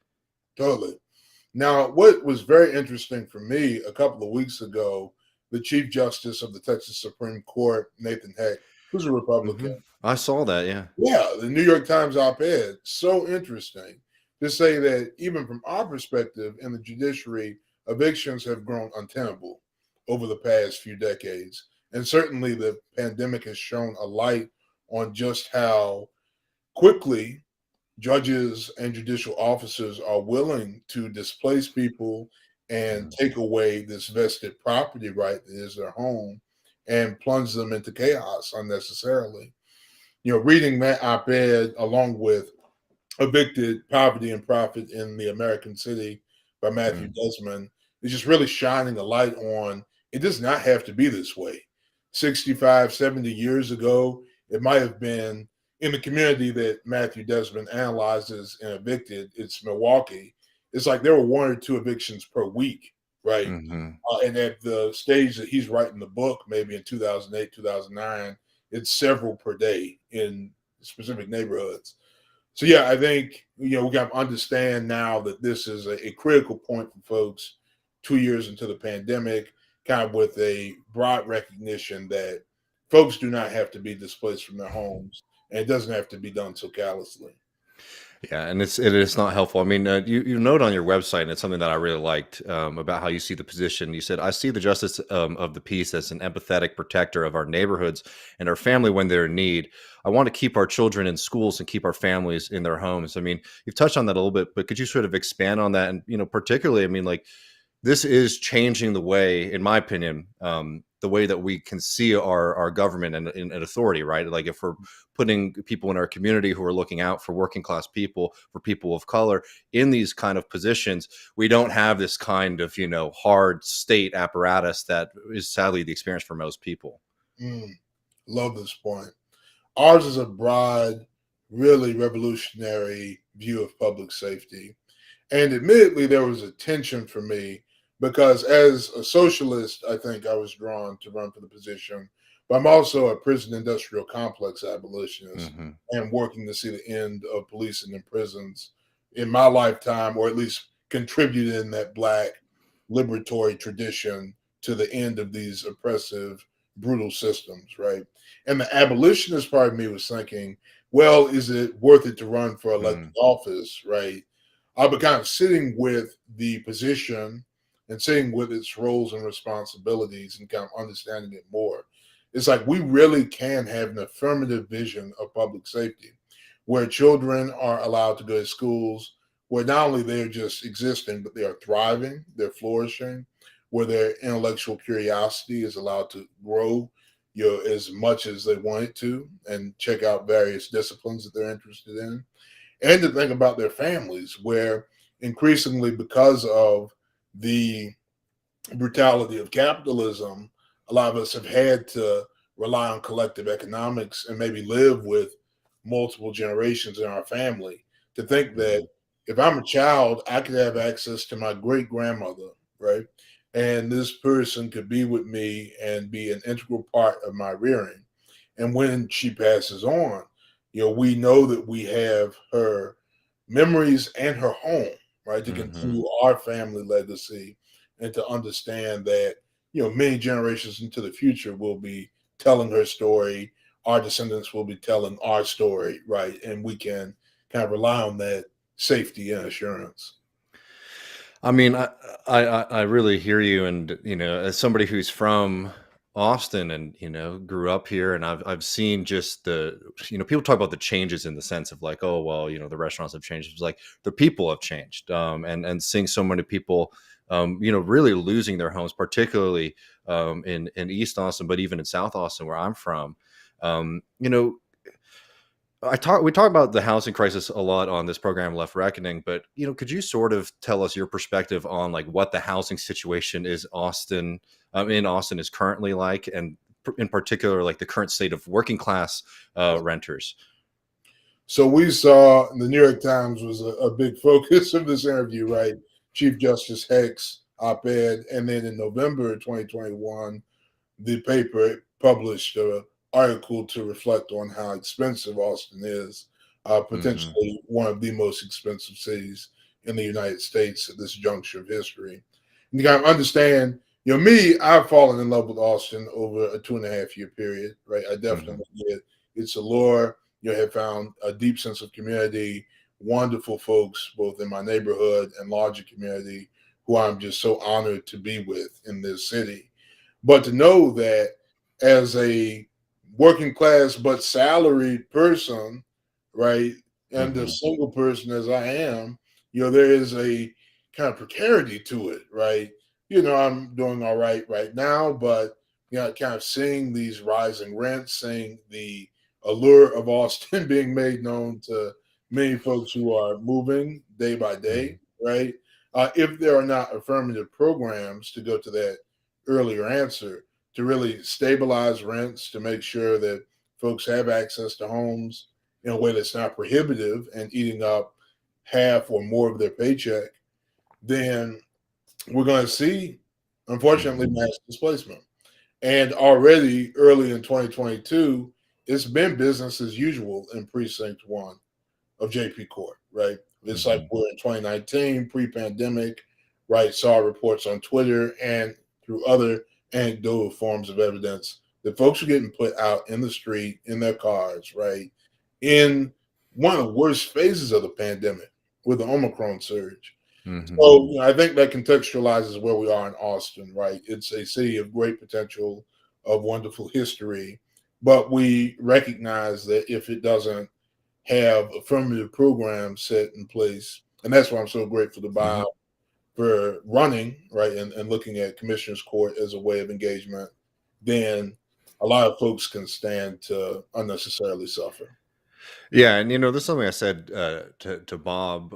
Totally. Now, what was very interesting for me a couple of weeks ago, the Chief Justice of the Texas Supreme Court, Nathan Heck, who's a Republican. I saw that. Yeah. Yeah, the New York Times op-ed. So interesting to say that even from our perspective in the judiciary, evictions have grown untenable over the past few decades. And certainly the pandemic has shown a light on just how quickly judges and judicial officers are willing to displace people and take away this vested property right that is their home and plunge them into chaos unnecessarily. Reading that op-ed along with Evicted Poverty and Profit in the American City by Matthew Desmond is just really shining a light on it does not have to be this way. 65, 70 years ago, it might have been in the community that Matthew Desmond analyzes and Evicted, it's Milwaukee. It's like there were 1 or 2 evictions per week, right? And at the stage that he's writing the book, maybe in 2008, 2009, it's several per day in specific neighborhoods. So, yeah, I think, we got to understand now that this is a critical point for folks 2 years into the pandemic, kind of with a broad recognition that folks do not have to be displaced from their homes, and it doesn't have to be done so callously. Yeah, and it is not helpful. I mean, you note on your website, and it's something that I really liked about how you see the position. You said, "I see the justice of the peace as an empathetic protector of our neighborhoods and our family when they're in need. I want to keep our children in schools and keep our families in their homes." I mean, you've touched on that a little bit, but could you sort of expand on that? And particularly, I mean, like this is changing the way, in my opinion, the way that we can see our government and authority, right? Like if we're putting people in our community who are looking out for working class people, for people of color in these kind of positions, we don't have this kind of, hard state apparatus that is sadly the experience for most people. Love this point. Ours is a broad, really revolutionary view of public safety. And admittedly, there was a tension for me because as a socialist, I think I was drawn to run for the position, but I'm also a prison industrial complex abolitionist and working to see the end of policing in prisons in my lifetime, or at least contributed in that Black liberatory tradition to the end of these oppressive, brutal systems, right? And the abolitionist part of me was thinking, well, is it worth it to run for elected office, right? But kind of sitting with the position and sitting with its roles and responsibilities and kind of understanding it more. It's like we really can have an affirmative vision of public safety where children are allowed to go to schools where not only they're just existing, but they are thriving, they're flourishing, where their intellectual curiosity is allowed to grow as much as they want it to and check out various disciplines that they're interested in. And to think about their families, where increasingly, because of the brutality of capitalism, a lot of us have had to rely on collective economics and maybe live with multiple generations in our family. To think that if I'm a child, I could have access to my great grandmother, right? And this person could be with me and be an integral part of my rearing. And when she passes on, we know that we have her memories and her home, right, to continue our family legacy and to understand that, many generations into the future will be telling her story. Our descendants will be telling our story, right? And we can kind of rely on that safety and assurance. I mean, I really hear you. And, as somebody who's from Austin and, grew up here, and I've seen just people talk about the changes in the sense of like, oh, well, the restaurants have changed. It's like the people have changed. And seeing so many people, really losing their homes, particularly in East Austin, but even in South Austin, where I'm from, we talk about the housing crisis a lot on this program, Left Reckoning, but could you sort of tell us your perspective on like what the housing situation is in Austin is currently like, and in particular, like the current state of working class renters? So we saw the New York Times was a big focus of this interview, right? Chief Justice Heck's op-ed, and then in November 2021, the paper published a article to reflect on how expensive Austin is, potentially one of the most expensive cities in the United States at this juncture of history. And you got to understand, me, I've fallen in love with Austin over a 2.5-year period, right? I definitely did. Its allure, have found a deep sense of community, wonderful folks, both in my neighborhood and larger community, who I'm just so honored to be with in this city. But to know that as a working class but salaried person, right, and a single person as I am, there is a kind of precarity to it, right? I'm doing all right now, but kind of seeing these rising rents, seeing the allure of Austin being made known to many folks who are moving day by day, right? If there are not affirmative programs, to go to that earlier answer, to really stabilize rents, to make sure that folks have access to homes in a way that's not prohibitive and eating up half or more of their paycheck, then we're going to see, unfortunately, mass displacement. And already early in 2022, it's been business as usual in Precinct 1 of JP Court, right? It's like we're in 2019, pre-pandemic, right? Saw reports on Twitter and through other anecdotal forms of evidence that folks are getting put out in the street, in their cars, right? In one of the worst phases of the pandemic with the Omicron surge. So I think that contextualizes where we are in Austin, right? It's a city of great potential, of wonderful history, but we recognize that if it doesn't have affirmative programs set in place, and that's why I'm so grateful to Bob for running, right, and looking at Commissioner's Court as a way of engagement, then a lot of folks can stand to unnecessarily suffer. Yeah, and there's something I said to Bob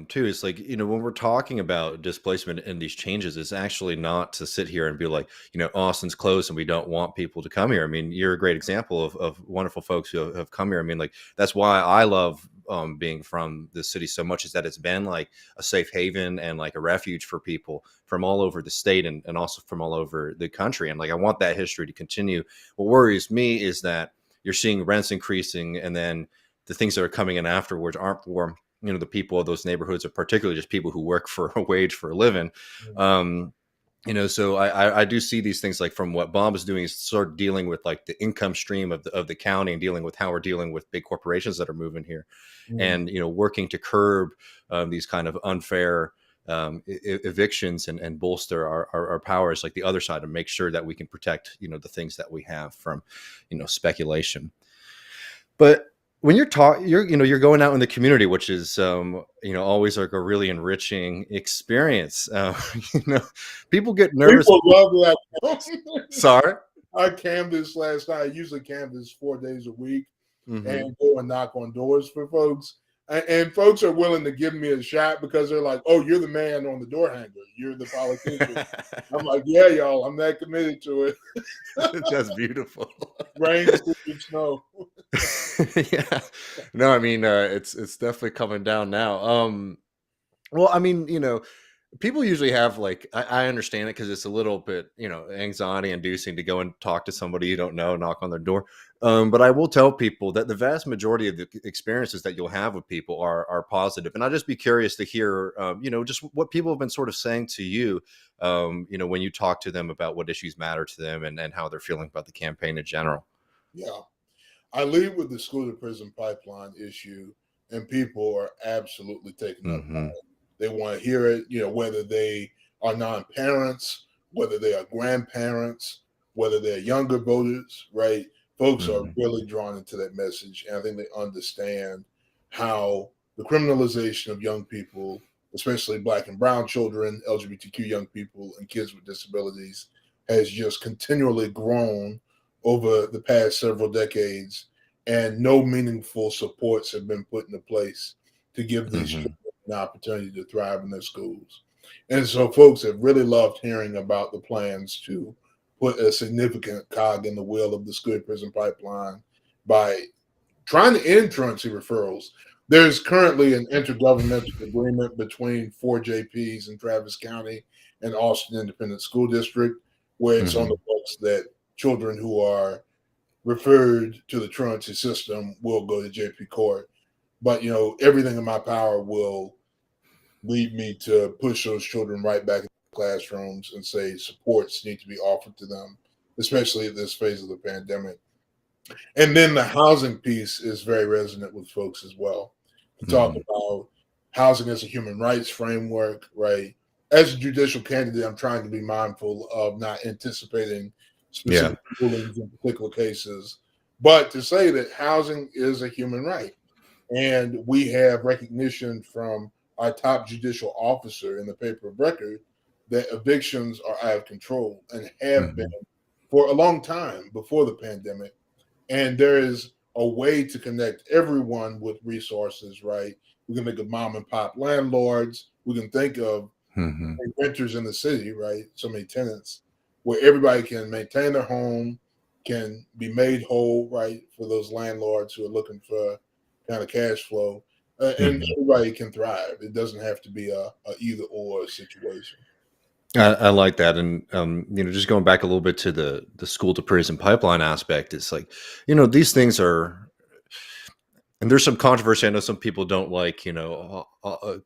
too. It's like when we're talking about displacement and these changes, it's actually not to sit here and be like Austin's closed and we don't want people to come here. I mean, you're a great example of wonderful folks who have come here. I mean, like that's why I love being from the city so much, is that it's been like a safe haven and like a refuge for people from all over the state and also from all over the country. And like I want that history to continue. What worries me is that you're seeing rents increasing, and then the things that are coming in afterwards aren't for the people of those neighborhoods, or particularly just people who work for a wage for a living. So I do see these things, like from what Bob is doing, is sort of dealing with like the income stream of the county, and dealing with how we're dealing with big corporations that are moving here, and working to curb these kind of unfair evictions and bolster our powers, like the other side, and make sure that we can protect the things that we have from speculation. But when you're you're going out in the community, which is always like a really enriching experience. People get nervous. People love that. Sorry, I canvassed last night. I usually canvass 4 days a week and go and knock on doors for folks. And folks are willing to give me a shot because they're like, "Oh, you're the man on the door hanger. You're the politician." I'm like, "Yeah, y'all. I'm that committed to it." That's beautiful. Rain, sleet, snow. Yeah. No, I mean, it's definitely coming down now. Well, I mean, people usually have like, I understand it because it's a little bit, anxiety inducing to go and talk to somebody you don't know, knock on their door. But I will tell people that the vast majority of the experiences that you'll have with people are positive. And I'd just be curious to hear, just what people have been sort of saying to you, when you talk to them about what issues matter to them and how they're feeling about the campaign in general. Yeah. I lead with the school to prison pipeline issue, and people are absolutely taken up by it. They want to hear it, whether they are non-parents, whether they are grandparents, whether they're younger voters, right? Folks are really drawn into that message, and I think they understand how the criminalization of young people, especially Black and brown children, LGBTQ young people, and kids with disabilities, has just continually grown over the past several decades, and no meaningful supports have been put into place to give these children an opportunity to thrive in their schools. And so folks have really loved hearing about the plans to put a significant cog in the wheel of the school to prison pipeline by trying to end truancy referrals. There's currently an intergovernmental agreement between 4 JPs in Travis County and Austin Independent School District, where it's on the books that children who are referred to the truancy system will go to JP Court. But, everything in my power will lead me to push those children right back into classrooms and say supports need to be offered to them, especially at this phase of the pandemic. And then the housing piece is very resonant with folks as well. To talk about housing as a human rights framework, right? As a judicial candidate, I'm trying to be mindful of not anticipating specific rulings in particular cases, but to say that housing is a human right. And we have recognition from our top judicial officer in the paper of record that evictions are out of control and have been for a long time before the pandemic. And there is a way to connect everyone with resources, right? We can think of mom and pop landlords. We can think of renters in the city, right? So many tenants where everybody can maintain their home, can be made whole, right? For those landlords who are looking for kind of cash flow, and everybody can thrive. It doesn't have to be a either or situation. I like that. And, just going back a little bit to the school to prison pipeline aspect, it's like, these things are, and there's some controversy. I know some people don't like,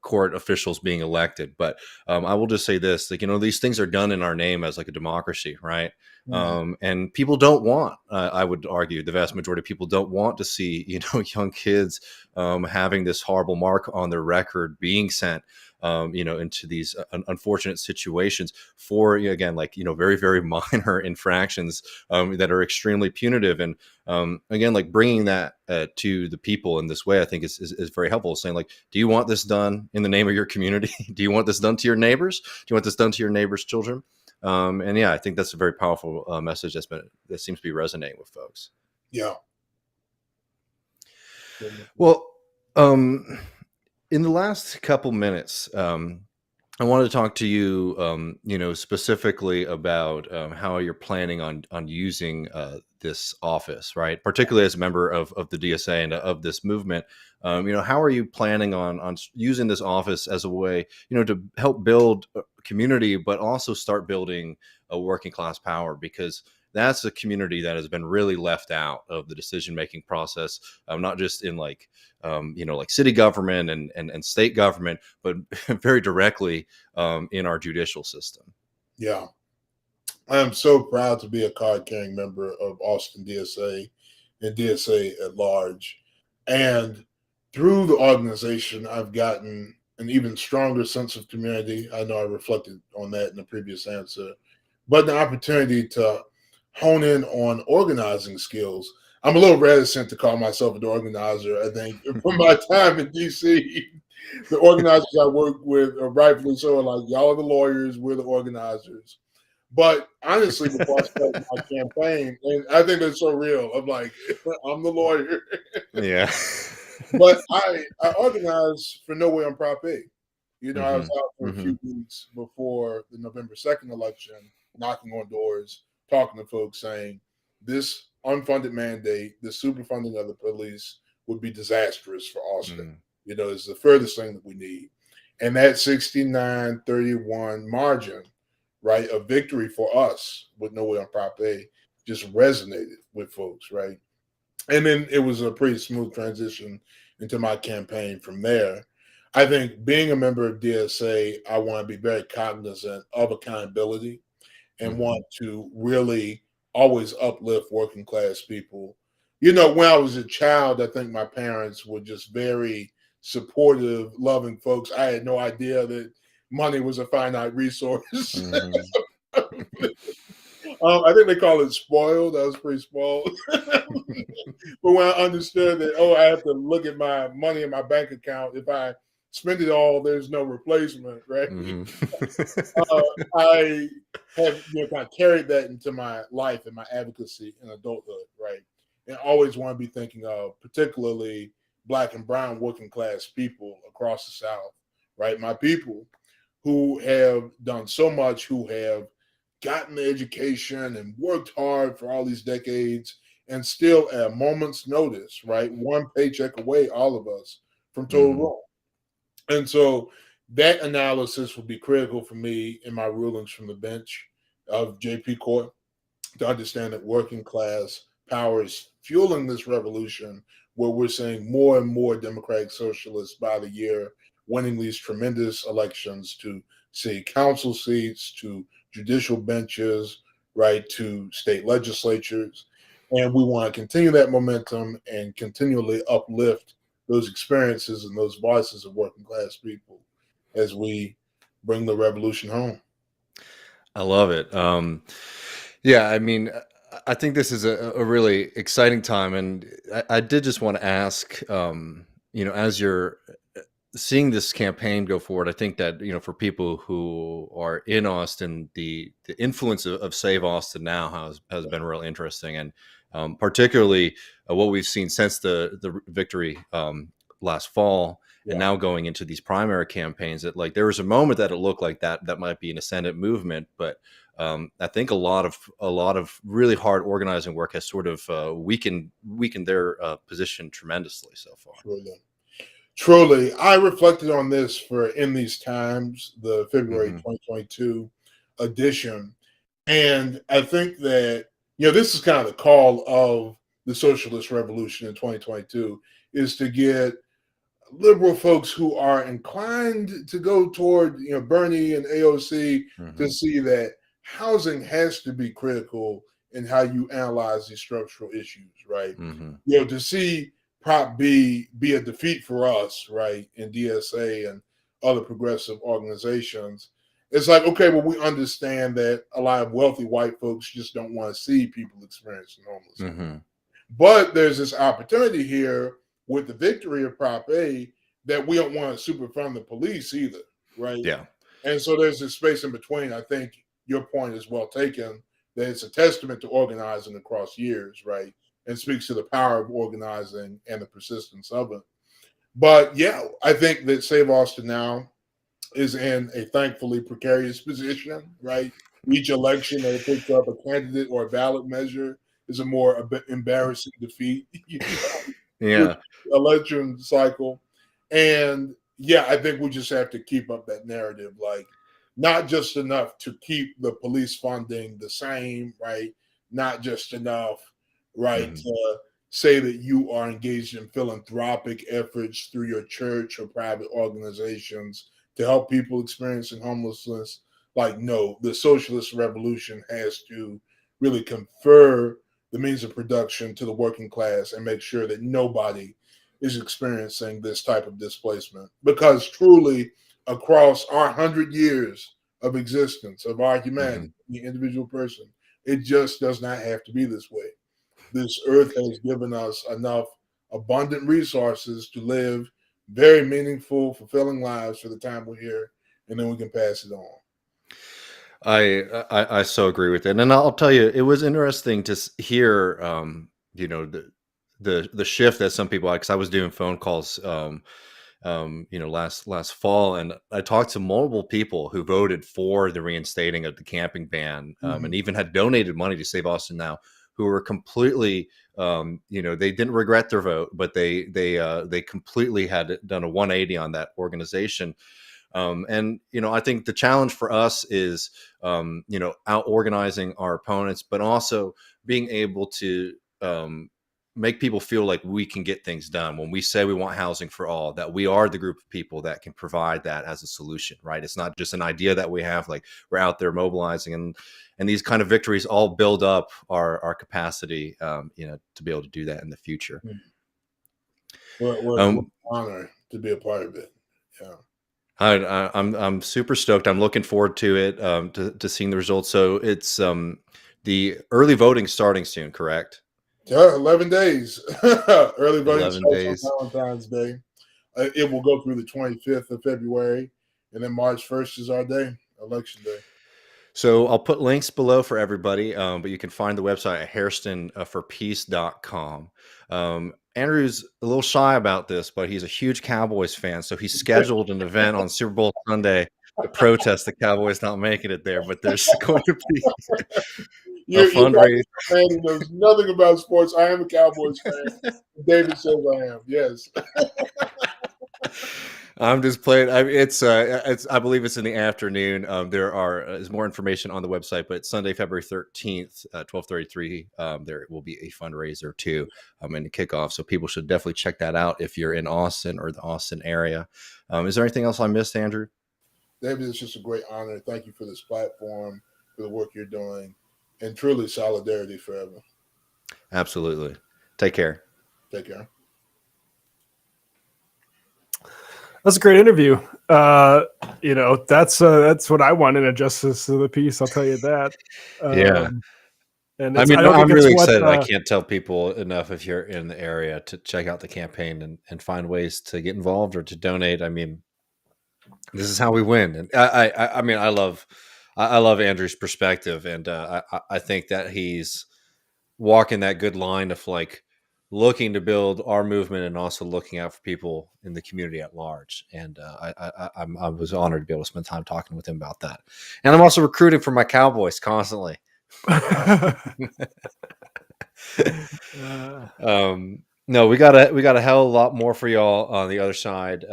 court officials being elected, but I will just say this, like, these things are done in our name as like a democracy, right? And people don't want, I would argue, the vast majority of people don't want to see, young kids having this horrible mark on their record, being sent, into these unfortunate situations for, again, like, very, very minor infractions that are extremely punitive. And again, like bringing that to the people in this way, I think is very helpful. Saying like, do you want this done in the name of your community? Do you want this done to your neighbors? Do you want this done to your neighbors' children? And yeah, I think that's a very powerful message that seems to be resonating with folks. Yeah. Well, in the last couple minutes, I wanted to talk to you, specifically about how you're planning on using this office, right? Particularly as a member of the DSA and of this movement. How are you planning on using this office as a way, to help build a community, but also start building a working class power? Because that's a community that has been really left out of the decision-making process, not just in like city government and state government, but very directly in our judicial system. Yeah. I am so proud to be a card-carrying member of Austin DSA and DSA at large. And through the organization, I've gotten an even stronger sense of community. I know I reflected on that in the previous answer, but the opportunity to hone in on organizing skills. I'm a little reticent to call myself an organizer. I think from my time in DC, the organizers I work with are rightfully so like, y'all are the lawyers, we're the organizers. But honestly, before I started my campaign, and I think that's so real, I'm like, I'm the lawyer. Yeah. But I organized for No Way on Prop A. I was out for a few weeks before the November 2nd election, knocking on doors, talking to folks saying this unfunded mandate, the superfunding of the police would be disastrous for Austin. It's the furthest thing that we need. And that 69-31 margin, right, of victory for us with No Way on Prop A just resonated with folks, right? And then it was a pretty smooth transition into my campaign from there. I think being a member of DSA, I want to be very cognizant of accountability and want to really always uplift working class people. When I was a child, I think my parents were just very supportive, loving folks. I had no idea that money was a finite resource. I think they call it spoiled. I was pretty spoiled. But when I understood that, I have to look at my money in my bank account. If I spend it all, there's no replacement, right? I have kind of carried that into my life and my advocacy in adulthood, right? And always want to be thinking of particularly Black and brown working class people across the South, right? My people who have done so much, who have gotten the education and worked hard for all these decades, and still at a moment's notice, right? One paycheck away, all of us, from total ruin. And so that analysis will be critical for me in my rulings from the bench of JP Court to understand that working class power is fueling this revolution where we're seeing more and more democratic socialists by the year winning these tremendous elections to city council seats to judicial benches, right, to state legislatures. And we want to continue that momentum and continually uplift those experiences and those voices of working class people as we bring the revolution home. I love it. Yeah, I mean, I think this is a really exciting time, and I did just want to ask, as you're seeing this campaign go forward, I think that for people who are in Austin, the influence of Save Austin Now has been real interesting, and particularly what we've seen since the victory last fall. And now going into these primary campaigns, that like there was a moment that it looked like that might be an ascendant movement, but I think a lot of really hard organizing work has sort of weakened their position tremendously so far. Truly, I reflected on this for In These Times, the February 2022 edition, and I think that this is kind of the call of the socialist revolution in 2022 is to get liberal folks who are inclined to go toward Bernie and AOC to see that housing has to be critical in how you analyze these structural issues, right? To see Prop B be a defeat for us, right, in DSA and other progressive organizations. It's like, okay, well, we understand that a lot of wealthy white folks just don't want to see people experiencing homelessness. But there's this opportunity here with the victory of Prop A that we don't want to superfund the police either, right? Yeah. And so there's this space in between. I think your point is well taken, that it's a testament to organizing across years, right? And speaks to the power of organizing and the persistence of it. But yeah, I think that Save Austin Now is in a thankfully precarious position, right? Each election that it picks up a candidate or a ballot measure is a more embarrassing defeat. Election cycle. And yeah, I think we just have to keep up that narrative, like not just enough to keep the police funding the same, right? Not just enough, right, to say that you are engaged in philanthropic efforts through your church or private organizations to help people experiencing homelessness. Like, no, the socialist revolution has to really confer the means of production to the working class and make sure that nobody is experiencing this type of displacement. Because truly, across our 100 years of existence, of our humanity, the individual person, it just does not have to be this way. This earth has given us enough abundant resources to live very meaningful, fulfilling lives for the time we're here, and then we can pass it on. I so agree with it, and I'll tell you, it was interesting to hear, the shift that some people, because I was doing phone calls, last fall, and I talked to multiple people who voted for the reinstating of the camping ban, and even had donated money to Save Austin Now, who were completely, they didn't regret their vote, but they completely had done a 180 on that organization. And I think the challenge for us is, out organizing our opponents, but also being able to make people feel like we can get things done. When we say we want housing for all, that we are the group of people that can provide that as a solution, right? It's not just an idea that we have, like we're out there mobilizing, and these kind of victories all build up our capacity, to be able to do that in the future. What an honor to be a part of it. Yeah. I'm super stoked. I'm looking forward to it, to seeing the results. So it's the early voting starting soon, correct? Yeah, 11 days. Early voting 11 starts days. on Valentine's Day. It will go through the 25th of February, and then March 1st is our day, Election Day. So I'll put links below for everybody, but you can find the website at hairstonforpeace.com. Andrew's a little shy about this, but he's a huge Cowboys fan, so he scheduled an event on Super Bowl Sunday to protest the Cowboys not making it there. But there's going to be a fundraiser. Man who knows nothing about sports. I am a Cowboys fan. David says I am. Yes. I'm just playing. I believe it's in the afternoon. There's more information on the website, but Sunday, February 13th, 12:33. There will be a fundraiser too, and the kickoff. So people should definitely check that out if you're in Austin or the Austin area. Is there anything else I missed, Andrew? David, it's just a great honor. Thank you for this platform, for the work you're doing, and truly solidarity forever. Absolutely. Take care. Take care. That's a great interview. That's what I want in a justice of the peace. I'll tell you that. Yeah. And I mean, don't I'm think it's really what, excited. I can't tell people enough if you're in the area to check out the campaign and find ways to get involved or to donate. I mean, this is how we win. And I mean, I love Andrew's perspective, and I think that he's walking that good line of like looking to build our movement and also looking out for people in the community at large. And I was honored to be able to spend time talking with him about that. And I'm also recruiting for my Cowboys constantly. No, we got a hell of a lot more for y'all on the other side.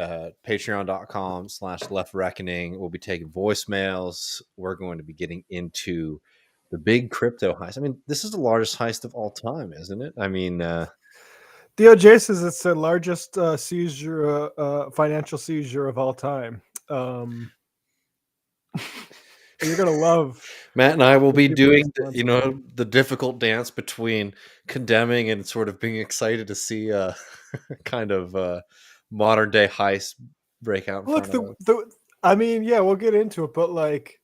Patreon.com/Left Reckoning. We'll be taking voicemails. We're going to be getting into the big crypto heist. I mean, this is the largest heist of all time, isn't it? I mean, DOJ says it's the largest seizure, financial seizure of all time. You're gonna love. Matt and I will be doing the difficult dance between condemning and sort of being excited to see kind of modern day heist break out. Look, I mean, yeah, we'll get into it, but like,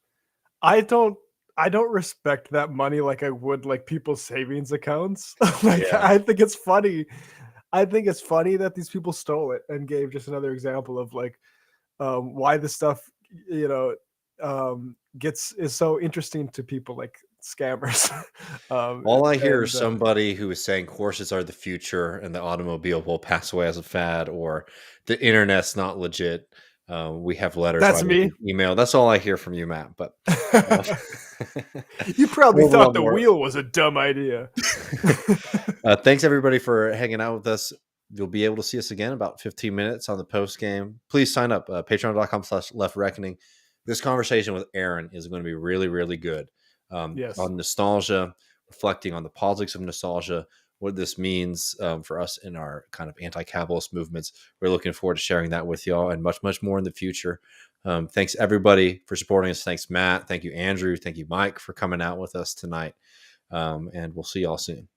I don't respect that money like I would like people's savings accounts. I think it's funny. I think it's funny that these people stole it and gave just another example of like why this stuff, is so interesting to people like scammers. All I hear is somebody who is saying horses are the future and the automobile will pass away as a fad, or the internet's not legit. We have letters. That's me. Email. That's all I hear from you, Matt. But you probably thought the wheel was a dumb idea. Thanks everybody for hanging out with us. You'll be able to see us again in about 15 minutes on the post game. Please sign up. Patreon.com/Left Reckoning. This conversation with Aaron is going to be really, really good. Yes. On nostalgia, reflecting on the politics of nostalgia, what this means for us in our kind of anti-capitalist movements. We're looking forward to sharing that with y'all and much, much more in the future. Thanks everybody for supporting us. Thanks, Matt. Thank you, Andrew. Thank you, Mike, for coming out with us tonight. And we'll see y'all soon.